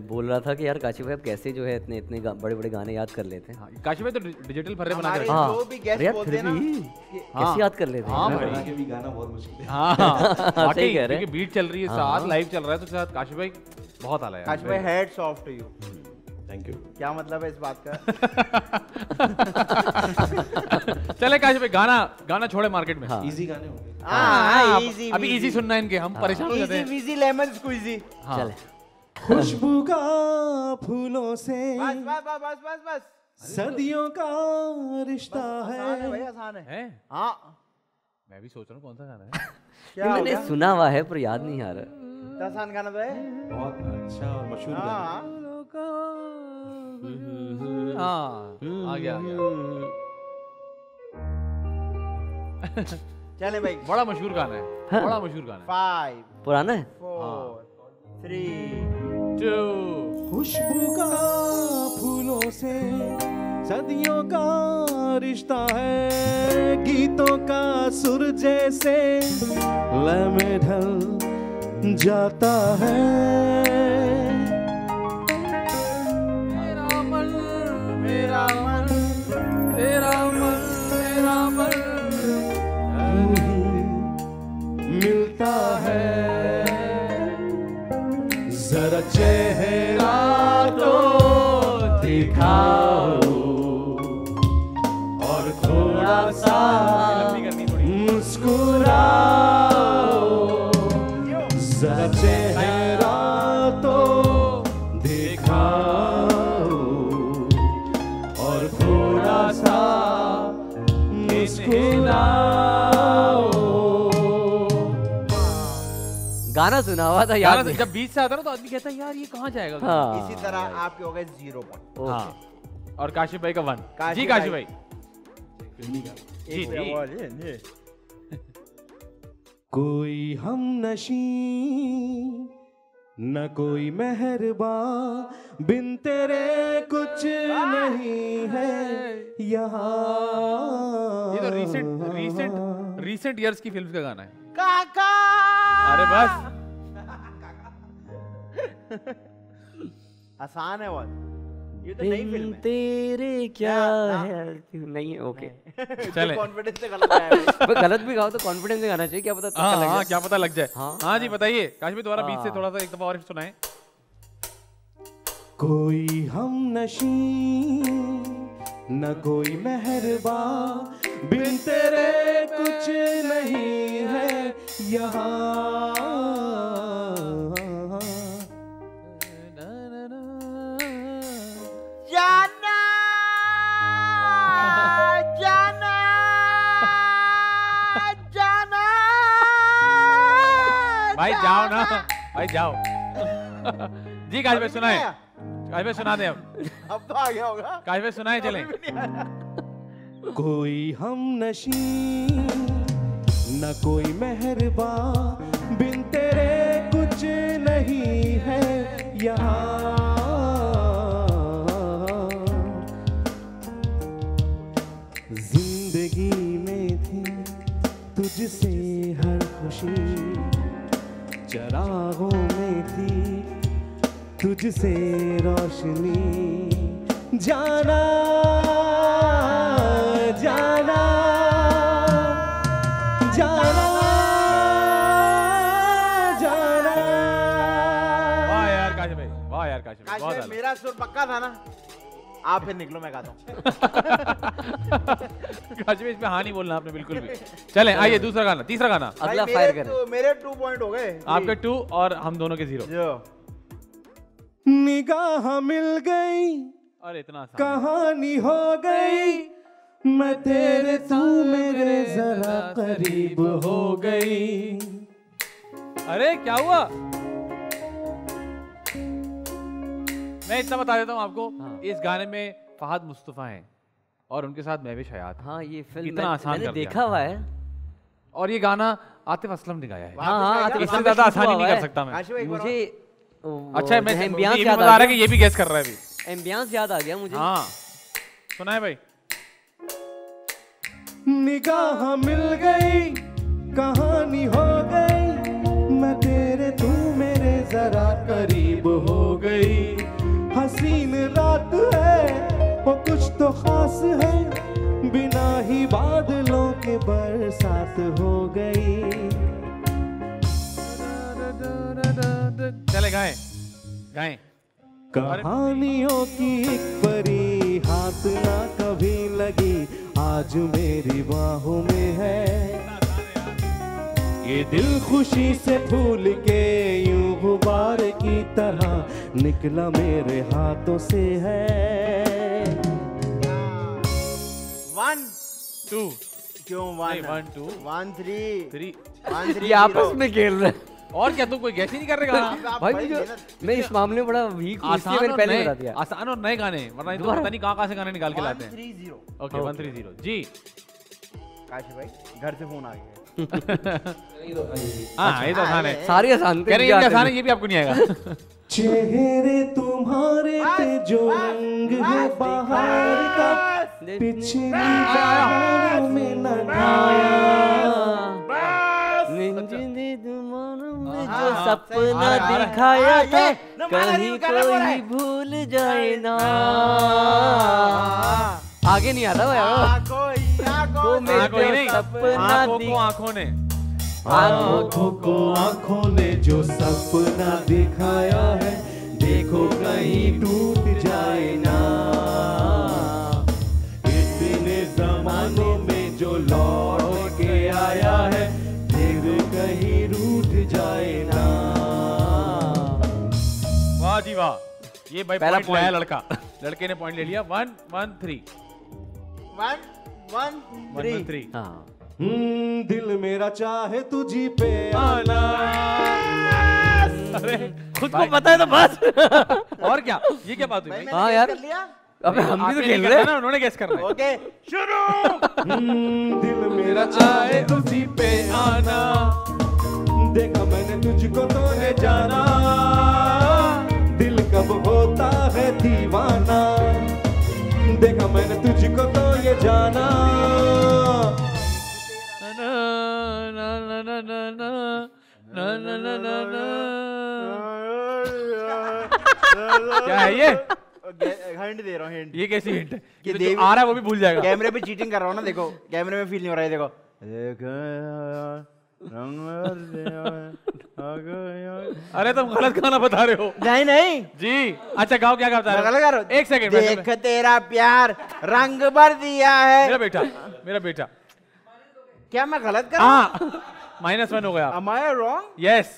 बोल रहा था कि यार काशिफ भाई आप कैसे जो है इतने इतने बड़े बड़े गाने याद कर लेते हैं। हाँ, काशी भाई तो डिजिटल फर्रे बना हमारे के हाँ जो भी गेस्ट अरे यार बोलते फिर हैं ना, भी हाँ। कैसे याद कर लेते हैं। हाँ हाँ, भाई, भी गाना बहुत मुश्किल है। हाँ सही सही कह रहे हैं। बीट चल रही है, हाँ। साथ लाइव चल रहा है, तो साथ काशी भाई बहुत आला है। काश भाई hats off to you. Thank you. क्या मतलब है इस बात का? चले काशी भाई, गाना छोड़े मार्केट में। हाँ। इजी गाने होंगे। हाँ, easy, अभी easy। इजी सुनना है इनके, हम परेशान हो जाते इजी हैं। विजी लेमन स्क्वीजी। हाँ। चले खुशबू का फूलों से बस बस बस बस बस बस। सदियों का रिश्ता आसान है भाई, है। आसान है। हैं? हाँ मैं भी सोच रहा हूँ कौन सा गाना है। क्या ये हो मैंने गया? सुना हुआ है पर याद नहीं आ रहा। इतना आसान गाना तो है। बहुत अच्छा और मशहूर गाना। हाँ हाँ आ गया आ गया। चले भाई। बड़ा मशहूर गाना है, बड़ा मशहूर गाना है। 5 पुराना है। 4 3 2 खुशबू का फूलों से सदियों का रिश्ता है, गीतों का सुर जैसे लय में ढल जाता है। मेरा मन मेरा मन तेरा मन मेरा मन मिलता है, जरा चेहरा तो दिखाओ और थोड़ा सा मुस्कुराओ, जरा चेहरा तो दिखाओ और थोड़ा सा मुस्कुराओ। गाना सुना हुआ था याद नहीं। जब बीच से आता ना तो आदमी कहता है यार ये कहाँ जाएगा। हाँ। इसी तरह आपके हो गए 0 पॉइंट। हाँ। और काशिफ भाई का 1। काशिफ जी काशिफ भाई। भाई। एक जी। आवाज है, ये। कोई हम नशी न कोई मेहरबान, बिन तेरे कुछ नहीं है यहाँ। ये तो रीसेंट ईयर्स की फिल्म्स का गाना है। काका। अरे बस आसान है बहुत, ये तो नई फिल्म है। तेरे क्या है नहीं है। ओके चले। कॉन्फिडेंस से गलत आया भाई। गलत भी गाओ तो कॉन्फिडेंस से गाना चाहिए, क्या पता तुक्का लग हाँ जाए। क्या पता लग जाए। हाँ। हाँ जी बताइए काशिफ भाई दोबारा बीच से थोड़ा सा एक दफा और सुनाएं। कोई हम नशी न कोई मेहरबान, बिन तेरे कुछ नहीं है यहाँ। जाना जाना जाना भाई जाओ ना भाई जाओ। जी काशिफ भाई सुनाए। काशिफ भाई सुना दे अब तो आ गया होगा। काशिफ भाई सुनाए चले। कोई हम नशी न कोई मेहरबान, बिन तेरे कुछ नहीं है यहाँ। जिंदगी में थी तुझसे हर खुशी, चरागों में थी तुझसे रोशनी। जाना जाना जाना जाना। वाह यार काशिफ भाई, वाह यार काशिफ भाई, बहुत काश ज्यादा। मेरा सुर पक्का था ना। आप फिर निकलो, मैं गाता हूँ। काशिफ भाई इसमें हाँ नहीं बोलना आपने बिल्कुल भी। चले आइए दूसरा गाना, तीसरा गाना। अगला भाई, फायर मेरे करें। मेरे 2 पॉइंट हो गए। आपके 2 और हम दोनों के 0। जो निगाह मिल गई, अरे इतना आसान। कहानी हो गई, मैं तेरे तू मेरे जरा करीब हो गई। अरे क्या हुआ। मैं इतना बता देता हूँ आपको। हाँ। इस गाने में फहद मुस्तफा हैं और उनके साथ महविश हयात। हाँ ये फिल्म इतना आसान मैंने कर दिया। देखा हुआ है। और ये गाना आतिफ असलम ने गाया है। हाँ हाँ आतिफ इससे असलम ज्यादा का आसानी shoot नहीं हुआ कर है। सकता मैं। काशिफ एक बार मुझे अच्छा मैं एम्बियंस ये भी याद बता आ रहा है गया। कि ये भी गेस कर रहा है अभी। एम्बियंस याद आ गया मुझे। हाँ सुना है भाई। निगाह मिल गई, कहानी हो गई, मैं तेरे तू मेरे जरा करीब हो गई। हसीन रात है वो कुछ तो खास है, बिना ही बादलों के बरसात हो गई। चले गाएं गाएं। कहानियों की एक परी हाथ ना कभी लगी, आज मेरी बाहों में है। ये दिल खुशी से फूल के यूं गुबार की तरह निकला मेरे हाथों से है। 1 2 क्यों 1 1 2 1 3 3 1 3 ये आपस में खेल रहे हैं। और क्या तुम कोई गैस ही नहीं कर रहे गाना। भाई मैं इस मामले में बड़ा वीक हूँ, इसलिए मैंने पहले बता दिया। आसान और नए गाने, वरना ये तो पता नहीं कहाँ से गाने निकाल के लाते हैं। 1 3 0। ओके 1 3 0 जी। काशिफ भाई घर से फोन आ गया। हाँ ये तो आसान है। सारी आसान थे, कह रहे हैं ये आसान है, ये भी आपको नहीं आएगा। चेहरे तुम्हारे पे जो रंग है बाहर का, पिछली बहारों में न जो सपना दिखाया था कहीं कोई भूल जाए ना। आगे नहीं आता भाई। आंखों ने आंखों को आंखों ने जो सपना दिखाया है, देखो कहीं टूट जाए ना। इतने जमानों में जो लौट के आया है, देखो कहीं रूठ जाए ना। वाह जी वाह, ये भाई पहला पॉइंट लाया लड़का। लड़के ने पॉइंट ले लिया। 1-1-3। 1-1-3। हाँ दिल मेरा चाहे तुझी पे आना। अरे खुद को पता है तो बस। और क्या, ये क्या बात हुई? हाँ यार, अबे हम भी तो खेल रहे हैं ना, उन्होंने गेस करना है। ओके शुरू। दिल मेरा चाहे तुझी पे आना, देखा मैंने तुझको तो है जाना। दिल कब होता है दीवाना, देखा मैंने तुझको तो ये जाना। क्या है ये? हिंट दे रहा हूँ, हिंट। ये कैसी हिंट है? कि ये तो देवी- जो आ रहा है वो भी भूल जाएगा। कैमरे पे चीटिंग कर रहा हूँ ना, देखो कैमरे में फील नहीं हो रहा है, देखो। अरे तुम गलत गाना बता रहे हो। नहीं नहीं, जी अच्छा गाओ, क्या गाता मैं गलत गा रहा हूँ। एक सेकंड। देख तेरा प्यार रंग भर दिया है। मेरा बेटा क्या मैं गलत कर रहा हूँ? हाँ -1 हो गया। Am I wrong? Yes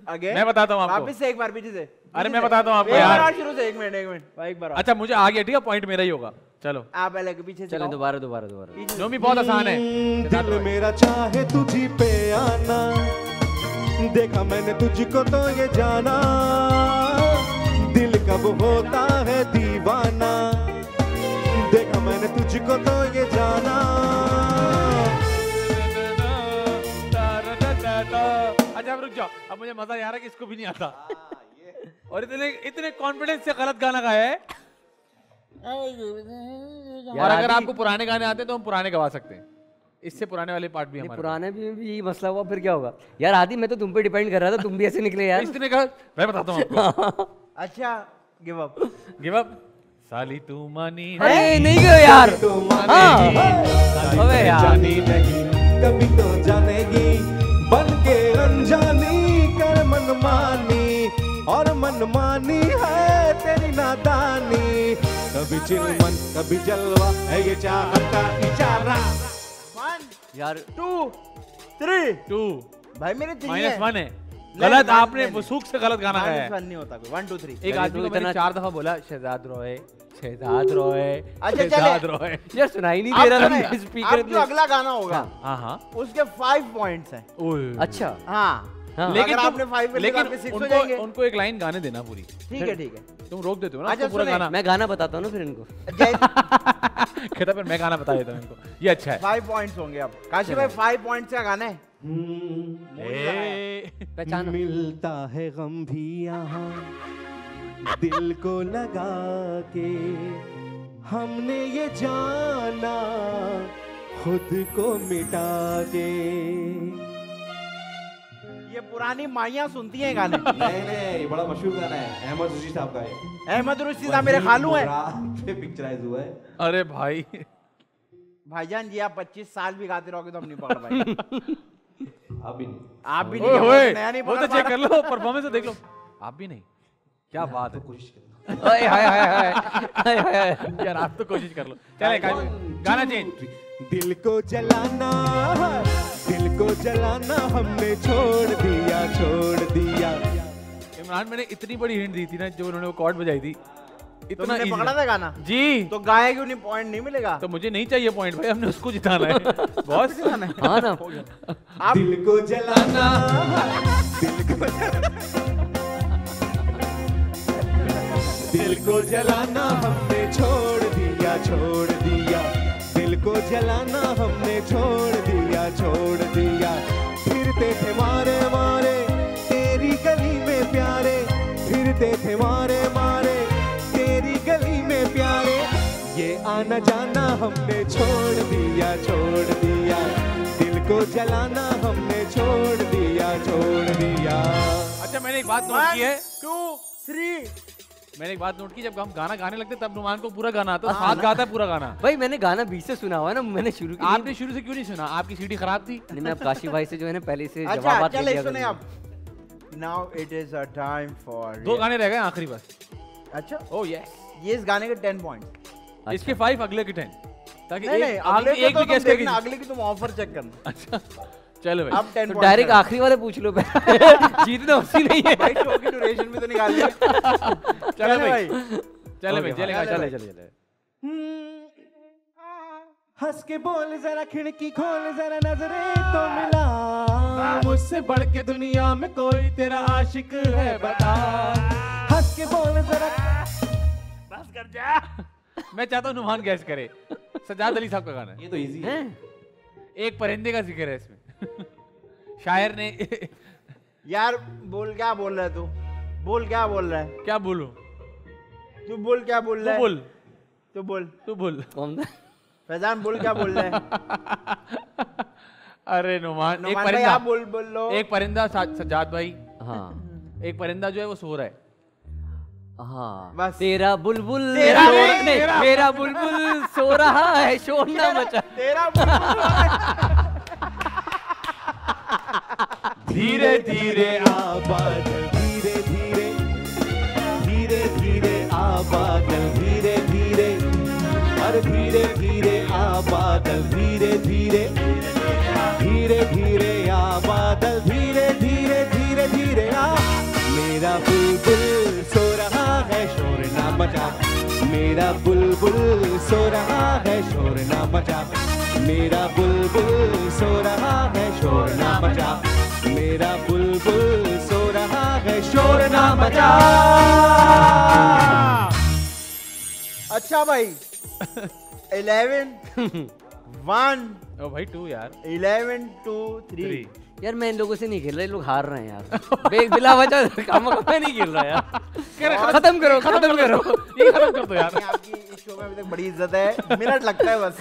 Again? मैं बताता हूँ आपको। वापस से एक बार पीछे से। अरे मैं बताता हूँ आपको एक बार यार। और शुरू से, एक मिनट एक बार और। अच्छा मुझे आ गया, ठीक है, पॉइंट मेरा ही होगा। चलो आप पहले के पीछे से चलो गाओ। दोबारा। जो भी बहुत आसान है। दिल मेरा चाहे तुझी पे आना, देखा मैंने तुझको तो ये जाना। दिल कब होता है दीवाना, देखा मैंने तुझको तो ये जाना। अच्छा रुक जाओ, अब मुझे मजा आ रहा है कि इसको भी नहीं आता। और इतने कॉन्फिडेंस से गलत गाना गाया है। और अगर आपको पुराने गाने आते हैं तो हम पुराने गवा सकते हैं। इससे पुराने वाले पार्ट भी हमारे पुराने भी यही मसला हुआ, फिर क्या होगा यार? आदि मैं तो तुम पे डिपेंड कर रहा था, तुम भी ऐसे निकले यार। इसने कहा, मैं बताता हूँ आपको। अच्छा गिव अप। Give up. साली तू मानी अरे नहीं गयो यार। अबे यार जानी नहीं कभी तो जानेगी, बन के अनजानी कर मनमानी, और मनमानी है तेरी नादानी। कभी चिलमन कभी जलवा है ये चाहत का इशारा। 1 यार 2 3। 2 भाई मेरे 3 है। -1 है। नहीं, गलत नहीं, आपने नहीं, वसूख से गलत गाना गाया है। -1 नहीं होता कोई। 1 2 3। एक आदमी को मैंने 4 दफा बोला शहजाद रॉय, शहजाद रॉय, अच्छा, शहजाद चले। रॉय। यार सुनाई नहीं दे रहा था अब स्पीकर जो अगला गाना होगा हाँ उसके 5 पॉइंट्स हैं। ओए। अच्छा हाँ हाँ। लेकिन अगर तुम- आपने 5 कर लिया तो आपके 6 हो उनको जाएंगे। उनको एक लाइन गाने देना पूरी। ठीक है। तुम रोक देते हो ना अच्छा, उसको पूरा सुने। गाना। मैं गाना बताता हूँ ना फिर इनको। कहता फिर मैं गाना बता देता हूँ इनको, ये अच्छा है। 5 पॉइंट्स होंगे अब। काशी भाई 5 पॉइंट्स का गाना है। पहचानो। मिलता है गम भी यहाँ दिल को लगा के, हमने ये जाना खुद को मिटा के। ये पुरानी माइयां सुनती हैं गाने। नहीं बड़ा मशहूर गाना है, अहमद रुशी साहब का है। अहमद रुशी साहब मेरे खालू हैं। पे पिक्चराइज हुआ है। अरे भाई भाईजान जी आप 25 साल भी गाते रहोगे तो हम नहीं पकड़ पाएंगे। अभी नहीं। आप भी ओए नहीं, होए, नया नहीं वो तो पकड़ चेक पा कर रहे। लो, परफॉर्मेंस तो देख लो। आप भी नहीं, क्या बात है। कोशिश कर। हाय हाय हाय हाय हाय हाय। यार आप तो कोशिश कर लो। चले गाना चेंज। दिल को जलाना, दिल को जलाना हमने छोड़ दिया, छोड़ दिया। इमरान मैंने इतनी बड़ी हिंट दी थी ना, जो उन्होंने वो कॉर्ड बजाई थी, इतना तुमने easy पकड़ा था गाना जी। तो गाए क्यों नहीं? पॉइंट नहीं मिलेगा। तो मुझे नहीं चाहिए पॉइंट भाई, हमने उसको जिताना है बॉस। हाँ ना। आप दिल को जलाना, दिल को जलाना हमने छोड़ दिया, छोड़ दिया। दिल को जलाना हमने छोड़ दिया, छोड़ दिया। आना जाना हमने छोड़ दिया, छोड़ दिया। दिल को जलाना हमने छोड़ दिया, छोड़ दिया। अच्छा मैंने एक बात नोट की है, 2 3 मैंने एक बात नोट की, जब हम गाना गाने लगते तब नुमान को पूरा गाना आता है, साथ गाता है पूरा गाना। भाई मैंने गाना बीच से सुना हुआ है ना, मैंने शुरू की। आपने शुरू से क्यों नहीं सुना? आपकी सीडी खराब थी? नहीं, मैं अब काशी भाई से जो है ना पहले से अच्छा जवाब चले ले सुने लिया। अब। Now it is a time for 2 गाने रह गए आखिरी बस। अच्छा ओह यस, ये इस गाने के 10 पॉइंट। इसके 5 अगले के 10, ताकि नहीं नहीं, अगले एक भी गेस करेगी। अगले की तुम ऑफर चेक करना। अच्छा चलो भाई, अब 10 तो पॉइंट डायरेक्ट आखिरी वाले पूछ लो जीतना उसी नहीं है भाई, शो की ड्यूरेशन में तो निकाल लिया। चलो भाई, चले भाई, चलेगा, चले चले। चले। हंस के बोल जरा, खिड़की खोल जरा, नजरें तो मिला। मुझसे बढ़ के दुनिया में कोई तेरा आशिक है बता। हंस के बोल जरा। बस कर जा। मैं चाहता हूँ नुमान गैस करे। सजाद अली साहब का गाना है। ये तो इजी है। एक परिंदे का जिक्र है इसमें। शायर ने यार बोल, क्या बोल रहा है तू? बोल, क्या बोल रहा है? क्या बोलूं? तू बोल, क्या बोल रहा है? बोल, तू बोल, तू बोल। कौन था? फैजान बोल, क्या बोल रहा है? अरे नुमान, एक नुमान भाई परिंदा, आप बोल लो। एक परिंदा सजाद भाई, हाँ एक परिंदा जो है वो सो रहा है। हाँ बस। तेरा बुलबुल तेरा शोर नहीं, नहीं, तेरा मेरा बुलबुल सो रहा है, शोर ना मचा। तेरा बुलबुल। धीरे धीरे आबाद, धीरे धीरे, धीरे धीरे आबाद, धीरे धीरे, और धीरे धीरे आबाद, धीरे धीरे, धीरे धीरे आबाद, धीरे धीरे, धीरे धीरे आ। मेरा बुलबुल सो रहा है, शोर ना मचा। मेरा बुलबुल सो रहा है, शोर ना मचा। मेरा बुलबुल सो रहा है, शोर ना मचा। मेरा बुलबुल सो रहा है, शोर ना मचा। अच्छा भाई 11 1 ओ भाई 2 यार, 11 2 3। यार मैं इन लोगों से नहीं खेल रहा, ये लोग हार रहे हैं यार। बिला वजह काम मैं नहीं खेल रहा यार। खत्म करो, खत्म करो, ये खत्म कर दो यार। आपकी इस शो में अभी तक बड़ी इज्जत है। मिनट लगता है बस।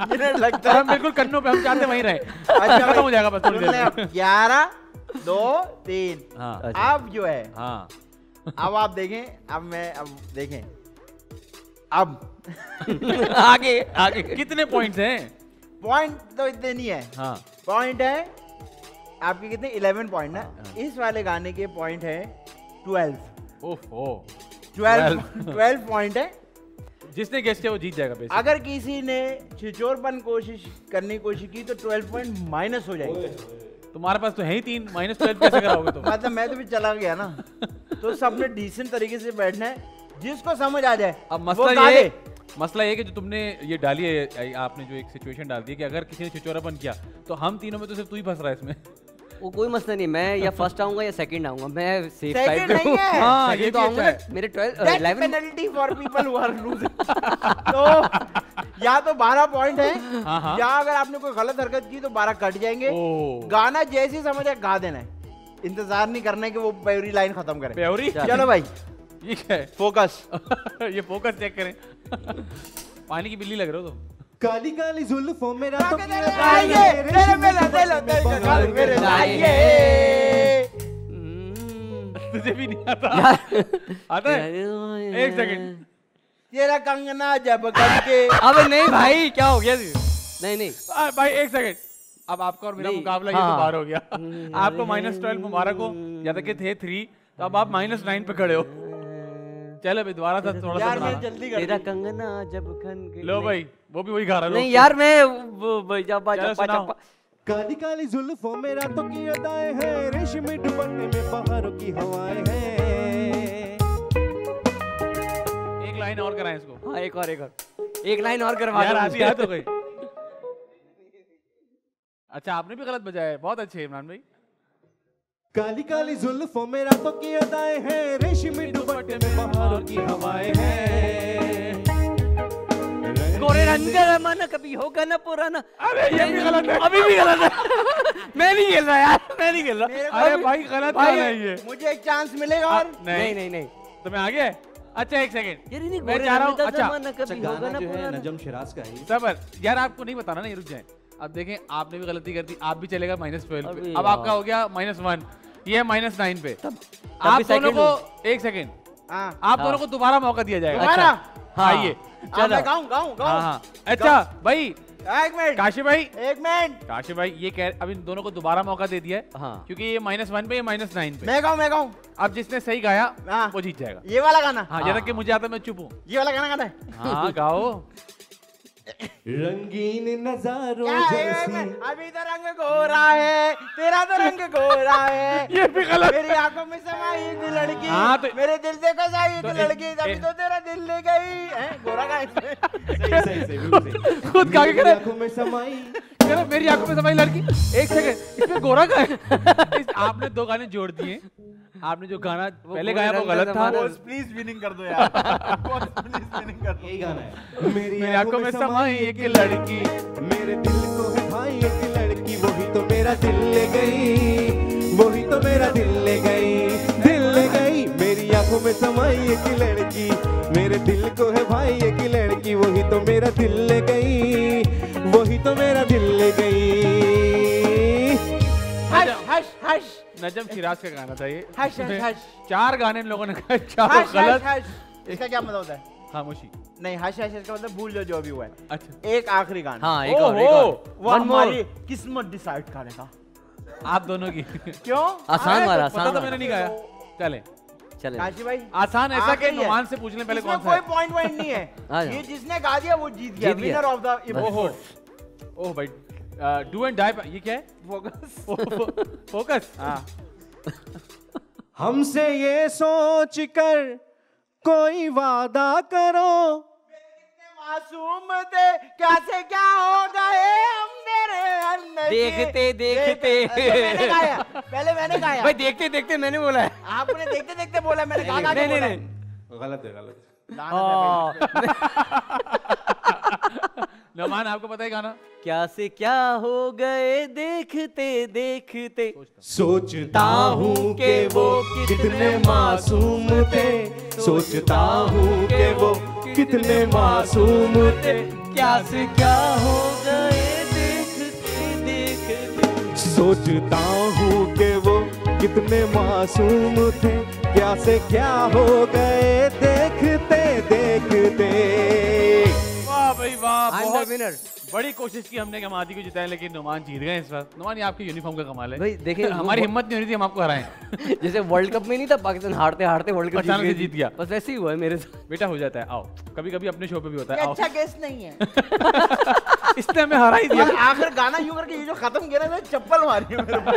मिनट लगता है। हम बिल्कुल कन्नों पे, हम चाहते वहीं रहे। अच्छा खत्म हो जाएगा बस थोड़ी देर में। 11 2 3। हाँ अब जो है, हाँ, अब आप देखें, अब देखें, अब आगे आगे कितने पॉइंट्स हैं? पॉइंट तो इतने नहीं है। हाँ पॉइंट है आपके कितने? 11 पॉइंट ना। इस वाले गाने के पॉइंट है 12। ओहो, 12 पॉइंट है। जिसने गेस किया वो जीत जाएगा बेसिकली। अगर किसी ने छिचोरपन करने की कोशिश की तो 12 पॉइंट माइनस हो जाएंगे। तुम्हारे पास तो है ही 3, -12 कैसे कराओगे तुम? मतलब मैं तो भी चला गया ना। तो सबने डिसेंट तरीके से बैठना है, जिसको समझ आ जाए अब वो मसला गा ये दे। मसला ये कि जो तुमने ये डाली है, आपने जो एक सिचुएशन डाल दी है कि अगर किसी ने छिचोरापन किया तो हम तीनों में तो सिर्फ तू ही फंस रहा है इसमें। वो कोई मसला नहीं, मैं या फर्स्ट आऊंगा या सेकंड आऊंगा, मैं सेफ Second साइड पे नहीं हूँ। है। हाँ, Second ये तो भी आऊंगा अच्छा ना, मेरे 12 That's 11 penalty for people who are losing। तो या तो 12 पॉइंट है, हाँ, हाँ। या अगर आपने कोई गलत हरकत की तो 12 कट जाएंगे। ओह। गाना जैसे ही समझ आए गा देना है, इंतजार नहीं करना है कि वो प्योरी लाइन खत्म करे। प्योरी? चलो भाई ये क्या है? फोकस। ये फोकस चेक करें। पानी की बिल्ली लग रहे हो तुम। काली काली जुल्फों में रातों की तेरे रताइए, में लदे लदे कल मेरे लाइए। तुझे भी नहीं आता? आता है? एक सेकंड। तेरा कंगना जब करके। अबे नहीं भाई, क्या हो गया? नहीं नहीं भाई एक सेकंड, अब आपका और मेरा नहीं, मुकाबला ये तो हाँ। बाहर हो गया। आपको -12 मुबारक हो, या तक के थे 3, तो अब आप -9 पे खड़े हो। चलो भाई दोबारा था, थोड़ा सा यार मैं सुना। जल्दी तेरा कर। कंगना जब खन के। लो भाई, वो भी वही गा रहा है। नहीं यार मैं जब चलो सुनाओ। काली काली जुल्फों में रातों की अदाएं हैं, रेशमी दुपट्टे में बहारों की हवाएं हैं। एक लाइन और कराएं इसको। हाँ, एक और एक लाइन और करवा यार दो आधी मुझे। याद हो गई। अच्छा आपने भी गलत बजाया है, बहुत अच्छे इमरान भाई। काली काली जुल्फों में रातों की अदाएं हैं, रेशमी दुपट्टे में बहारों की हवाएं हैं। गोरे रंग का मन कभी होगा ना पुराना। अरे ये भी गलत है। अभी भी गलत है। मैं नहीं खेल रहा यार, मैं नहीं खेल रहा। अरे भाई गलत गाना है ये। मुझे एक चांस मिलेगा और नहीं नहीं नहीं तुम्हें आ गया है? अच्छा एक सेकंड यार इन्हें मैं गोरे चाह रहा हूँ नमिता अच्छा जमाना कभी होगा गाना ना जो है पुराना। नजम शिराज का है। सबर यार आपको नहीं बताना ना, ये रुक जाए। अब देखें आपने भी गलती कर दी, आप भी चलेगा -12 पे। अरे अब आपका हो गया -1, ये है -9 पे। आप भी दोनों second को एक सेकंड, हाँ आप दोनों को दोबारा मौका दिया जाएगा। दोबारा? हाँ। आइए। चलो। मैं गाऊं गाऊं हाँ गाऊं हाँ अच्छा भाई एक मिनट काशी भाई, एक मिनट काशी भाई ये कह अब इन दोनों को दोबारा मौका दे दिया है हाँ। क्योंकि ये -1 पे, ये -9 पे। मैं गाऊं अब जिसने सही गाया हाँ। वो जीत जाएगा। ये वाला गाना हाँ जरा कि मुझे आता मैं चुप हूँ। ये वाला गाना गाना है हाँ गाओ। रंगीन नजारों क्या है? जैसी अभी तो रंग गोरा है, तेरा तो रंग गोरा है। ये भी गलत। मेरी आंखों में समाई एक लड़की, हाँ, तो- मेरे दिल से कसाई एक तो लड़की, तभी तो तेरा दिल ले गई है। गोरा का इसमें बिल्कुल सही। खुद गा के मेरी करे आंखों में समाई कह रहा, मेरी आंखों में समाई लड़की। एक सेकंड, इसमें गोरा का है। आपने दो गाने जोड़ दिए। आपने जो गाना पहले गाया वो गलत था। प्लीज विनिंग कर दो यार, प्लीज विनिंग कर दो। यही गाना है। मेरी आंखों में समाई एक लड़की, मेरे दिल को है भाई एक लड़की, वही तो मेरा दिल ले गई, वही तो मेरा दिल ले गई, दिल ले गई। मेरी आंखों में समाई एक लड़की, मेरे दिल को है भाई एक लड़की, वही तो मेरा दिल ले गई, वही तो मेरा दिल ले गई। हश हश हश नजम शिराज का गाना था ये। हश, इसमें हश। 4 गाने इन लोगों ने गाए, 4 हश गलत। Hush hush. इसका क्या मतलब होता है? खामोशी। नहीं, हश हश इसका मतलब भूल जो भी हुआ है। अच्छा एक आखिरी गाना, हाँ एक और वो One more। हमारी किस्मत डिसाइड करेगा। आप दोनों की। क्यों? आसान वाला, पता आसान तो मैंने नहीं गाया। चले चले। काशी भाई आसान ऐसा कि आखिरी है। नुमान से पूछ लें पहले इसमें कौन सा कोई है। पॉइंट पॉइंट नहीं है। आ जाओ। ये जिसने गा दिया वो जीत गया, जीत गया। विनर ऑफ द ओहो ओह भाई डू एंड डाई, ये क्या है? फोकस। फोकस। हाँ हमसे ये सोच कर कोई वादा करो, मासूम थे, क्या से क्या हो गए हम मेरे अंदर। देखते देखते। मैंने गाया, पहले मैंने गाया। भाई देखते देखते मैंने बोला है। आपने देखते देखते बोला, मैंने गा गा के नहीं बोला। नहीं गलत है गलत है। नुमान आपको पता है गाना? क्या से क्या हो गए देखते देखते, सोचता हूँ कि वो कितने मासूम थे, सोचता हूँ कि वो कितने मासूम थे, क्या से क्या हो गए देखते देखते। सोचता हूँ कि वो कितने मासूम थे, क्या से क्या हो गए देखते देखते। वाह भाई वाह, I'm the बहुत winner। बड़ी कोशिश की हमने कि हम आदि को जिताएं, लेकिन नुमान जीत गए इस बार। नुमान ये आपके यूनिफॉर्म का कमाल है भाई देखिए हमारी हिम्मत नहीं हो रही थी हम आपको हराएं। जैसे वर्ल्ड कप में नहीं था पाकिस्तान हारते हारते वर्ल्ड कप अचानक से जीत गया। बस वैसे ही हुआ है मेरे साथ। बेटा हो जाता है, आओ कभी कभी अपने शो पे भी होता है। ये आओ अच्छा गेस नहीं है। इसने हमें हरा ही दिया। और आखिर गाना यूं करके ये जो खत्म किया ना, चप्पल मारी है मेरे को।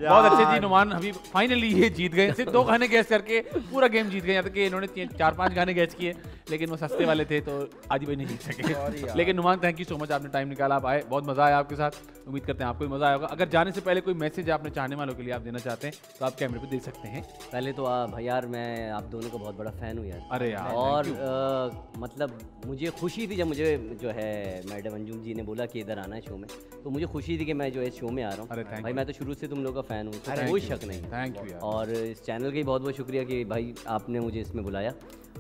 बहुत अच्छे जी नुमान, अभी फाइनली ये जीत गए। सिर्फ 2 गाने गैस करके पूरा गेम जीत गए। यहाँ तक कि इन्होंने 4-5 गाने गैस किए, लेकिन वो सस्ते वाले थे तो आदि भाई नहीं जीत सके। लेकिन Numan thank you so much, आपने टाइम निकाला, आप आए, बहुत मजा आया आपके साथ। उम्मीद करते हैं आपको भी मजा आया होगा। अगर जाने से पहले कोई मैसेज आपने चाहने वालों के लिए आप देना चाहते हैं तो आप कैमरे पे दे सकते हैं। पहले तो भाई यार मैं आप दोनों का बहुत बड़ा फैन हूँ यार। अरे यार और thank you। मतलब मुझे खुशी थी जब मुझे जो है मैडम अंजुम जी ने बोला कि इधर आना है शो में, तो मुझे खुशी थी कि मैं जो है शो में आ रहा अरे हूँ। thank भाई you। मैं तो शुरू से तुम लोग का फ़ैन हूँ, तो Thank कोई you। शक नहीं। थैंक यू यार। और इस चैनल का भी बहुत बहुत शुक्रिया कि भाई आपने मुझे इसमें बुलाया।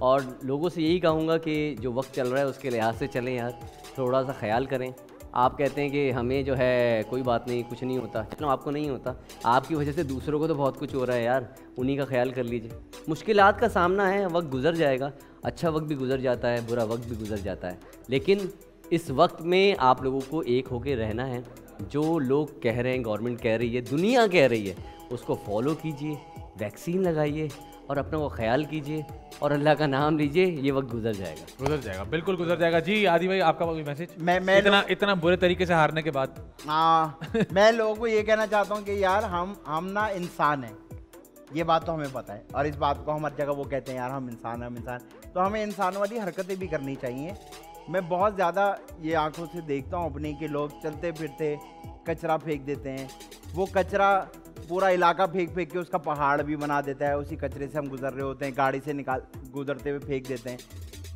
और लोगों से यही कहूँगा कि जो वक्त चल रहा है उसके लिहाज से चलें यार, थोड़ा सा ख्याल करें। आप कहते हैं कि हमें जो है कोई बात नहीं, कुछ नहीं होता, चलो आपको नहीं होता, आपकी वजह से दूसरों को तो बहुत कुछ हो रहा है यार, उन्हीं का ख्याल कर लीजिए। मुश्किलात का सामना है, वक्त गुजर जाएगा, अच्छा वक्त भी गुजर जाता है, बुरा वक्त भी गुजर जाता है, लेकिन इस वक्त में आप लोगों को एक होके रहना है। जो लोग कह रहे हैं, गवर्नमेंट कह रही है, दुनिया कह रही है, उसको फॉलो कीजिए, वैक्सीन लगाइए और अपना वो ख्याल कीजिए और अल्लाह का नाम लीजिए, ये वक्त गुजर जाएगा। गुजर जाएगा, बिल्कुल गुजर जाएगा। जी आदि भाई आपका कोई मैसेज? मैं इतना बुरे तरीके से हारने के बाद मैं लोगों को ये कहना चाहता हूँ कि यार हम ना इंसान हैं, ये बात तो हमें पता है, और इस बात को हम हर जगह वो कहते हैं यार हम इंसान हैं, हम इंसान, तो हमें इंसान वाली हरकतें भी करनी चाहिए। मैं बहुत ज़्यादा ये आंखों से देखता हूँ अपने कि लोग चलते फिरते कचरा फेंक देते हैं, वो कचरा पूरा इलाका फेंक फेंक के उसका पहाड़ भी बना देता है, उसी कचरे से हम गुजर रहे होते हैं, गाड़ी से गुजरते हुए फेंक देते हैं।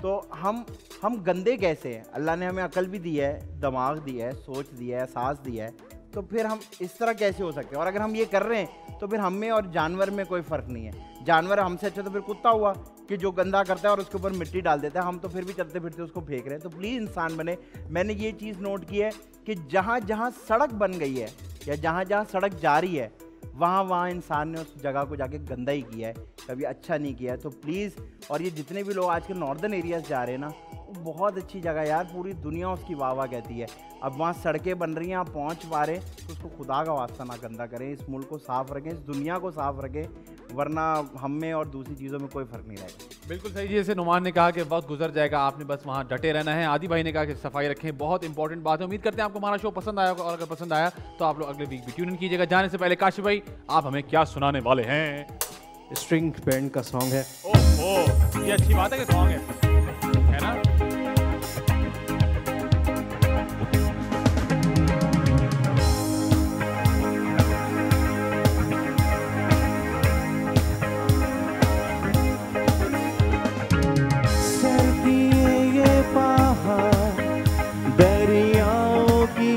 तो हम गंदे कैसे हैं? अल्लाह ने हमें अकल भी दी है, दिमाग दिया है, सोच दिया है, एहसास दिया है, तो फिर हम इस तरह कैसे हो सकते हैं? और अगर हम ये कर रहे हैं तो फिर हम में और जानवर में कोई फ़र्क नहीं है। जानवर हमसे अच्छा तो फिर कुत्ता हुआ, कि जो गंदा करता है और उसके ऊपर मिट्टी डाल देता है, हम तो फिर भी चलते फिरते उसको फेंक रहे हैं। तो प्लीज़ इंसान बने। मैंने ये चीज़ नोट की है कि जहाँ जहाँ सड़क बन गई है या जहाँ जहाँ सड़क जा रही है, वहाँ वहाँ इंसान ने उस जगह को जाके गंदा ही किया है, कभी अच्छा नहीं किया है। तो प्लीज़, और ये जितने भी लोग आज के नॉर्दर्न एरियाज जा रहे हैं ना, वो बहुत अच्छी जगह है यार, पूरी दुनिया उसकी वाह वाह कहती है। अब वहाँ सड़कें बन रही हैं, आप पहुँच पा रहे तो उसको खुदा का वास्ता ना गंदा करें। इस मुल्क को साफ़ रखें, इस दुनिया को साफ़ रखें, वरना हम में और दूसरी चीज़ों में कोई फ़र्क नहीं रहेगा। बिल्कुल सही। जैसे नुमान ने कहा कि वक्त गुजर जाएगा, आपने बस वहाँ डटे रहना है। आदि भाई ने कहा कि सफाई रखें, बहुत इंपॉर्टेंट बात है। उम्मीद करते हैं आपको हमारा शो पसंद आया होगा, और अगर पसंद आया तो आप लोग अगले वीक भी ट्यून इन कीजिएगा। जाने से पहले काशिफ भाई, आप हमें क्या सुनाने वाले हैं? स्ट्रिंग बैंड का सॉन्ग है। ओह, ये अच्छी बात है कि सॉन्ग है ना?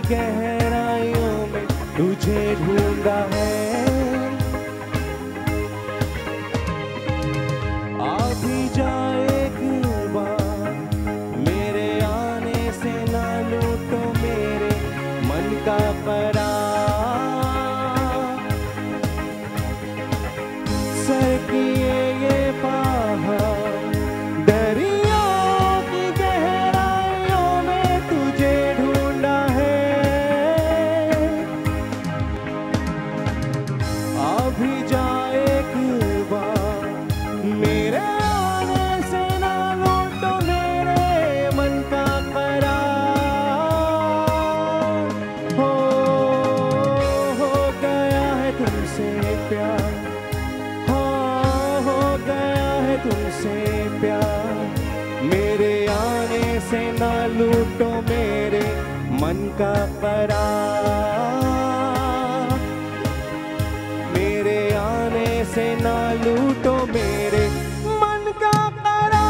गहराइयों में तुझे ढूंढा है, आ भी जा एक बार, मेरे आने से ना लूटो मेरे मन का करार। सर किए ये पहाड़, दरियाओं की गहराइयों में तुझे ढूंढा है, अभी जा एक बार, मेरे आने से ना लूटो मेरे मन का करार। हो गया है तुमसे प्यार, हो गया है तुमसे प्यार, मेरे आने से ना लूटो मेरे मन का करार, मेरे आने से ना लूटो मेरे मन का करार।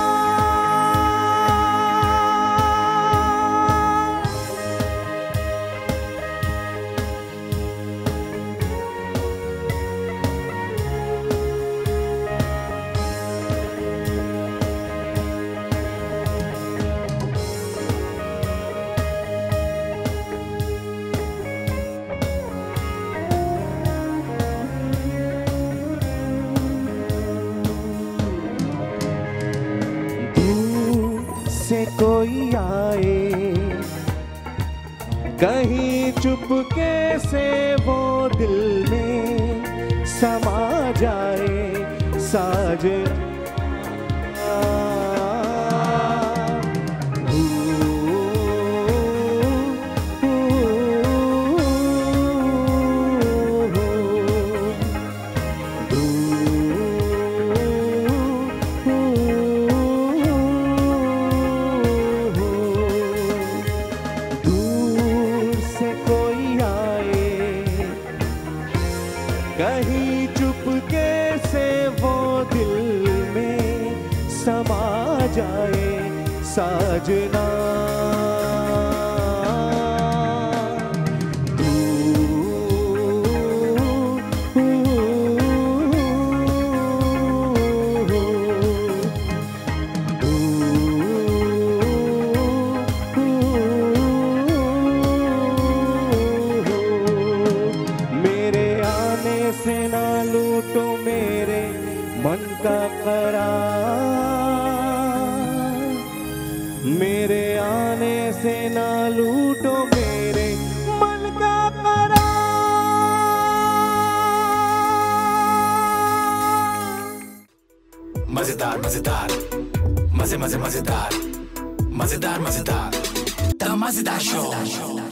से कोई आए, कहीं चुपके से वो दिल में समा जाए साजना। कहीं चुपके से वो दिल में समा जाए साजना। से ना लूटो मेरे मन का करार, मेरे आने से ना लूटो मेरे मन का करार। मजेदार मजेदार, मजे मजे मजेदार, मजेदार मजेदार, द मजेदार शो।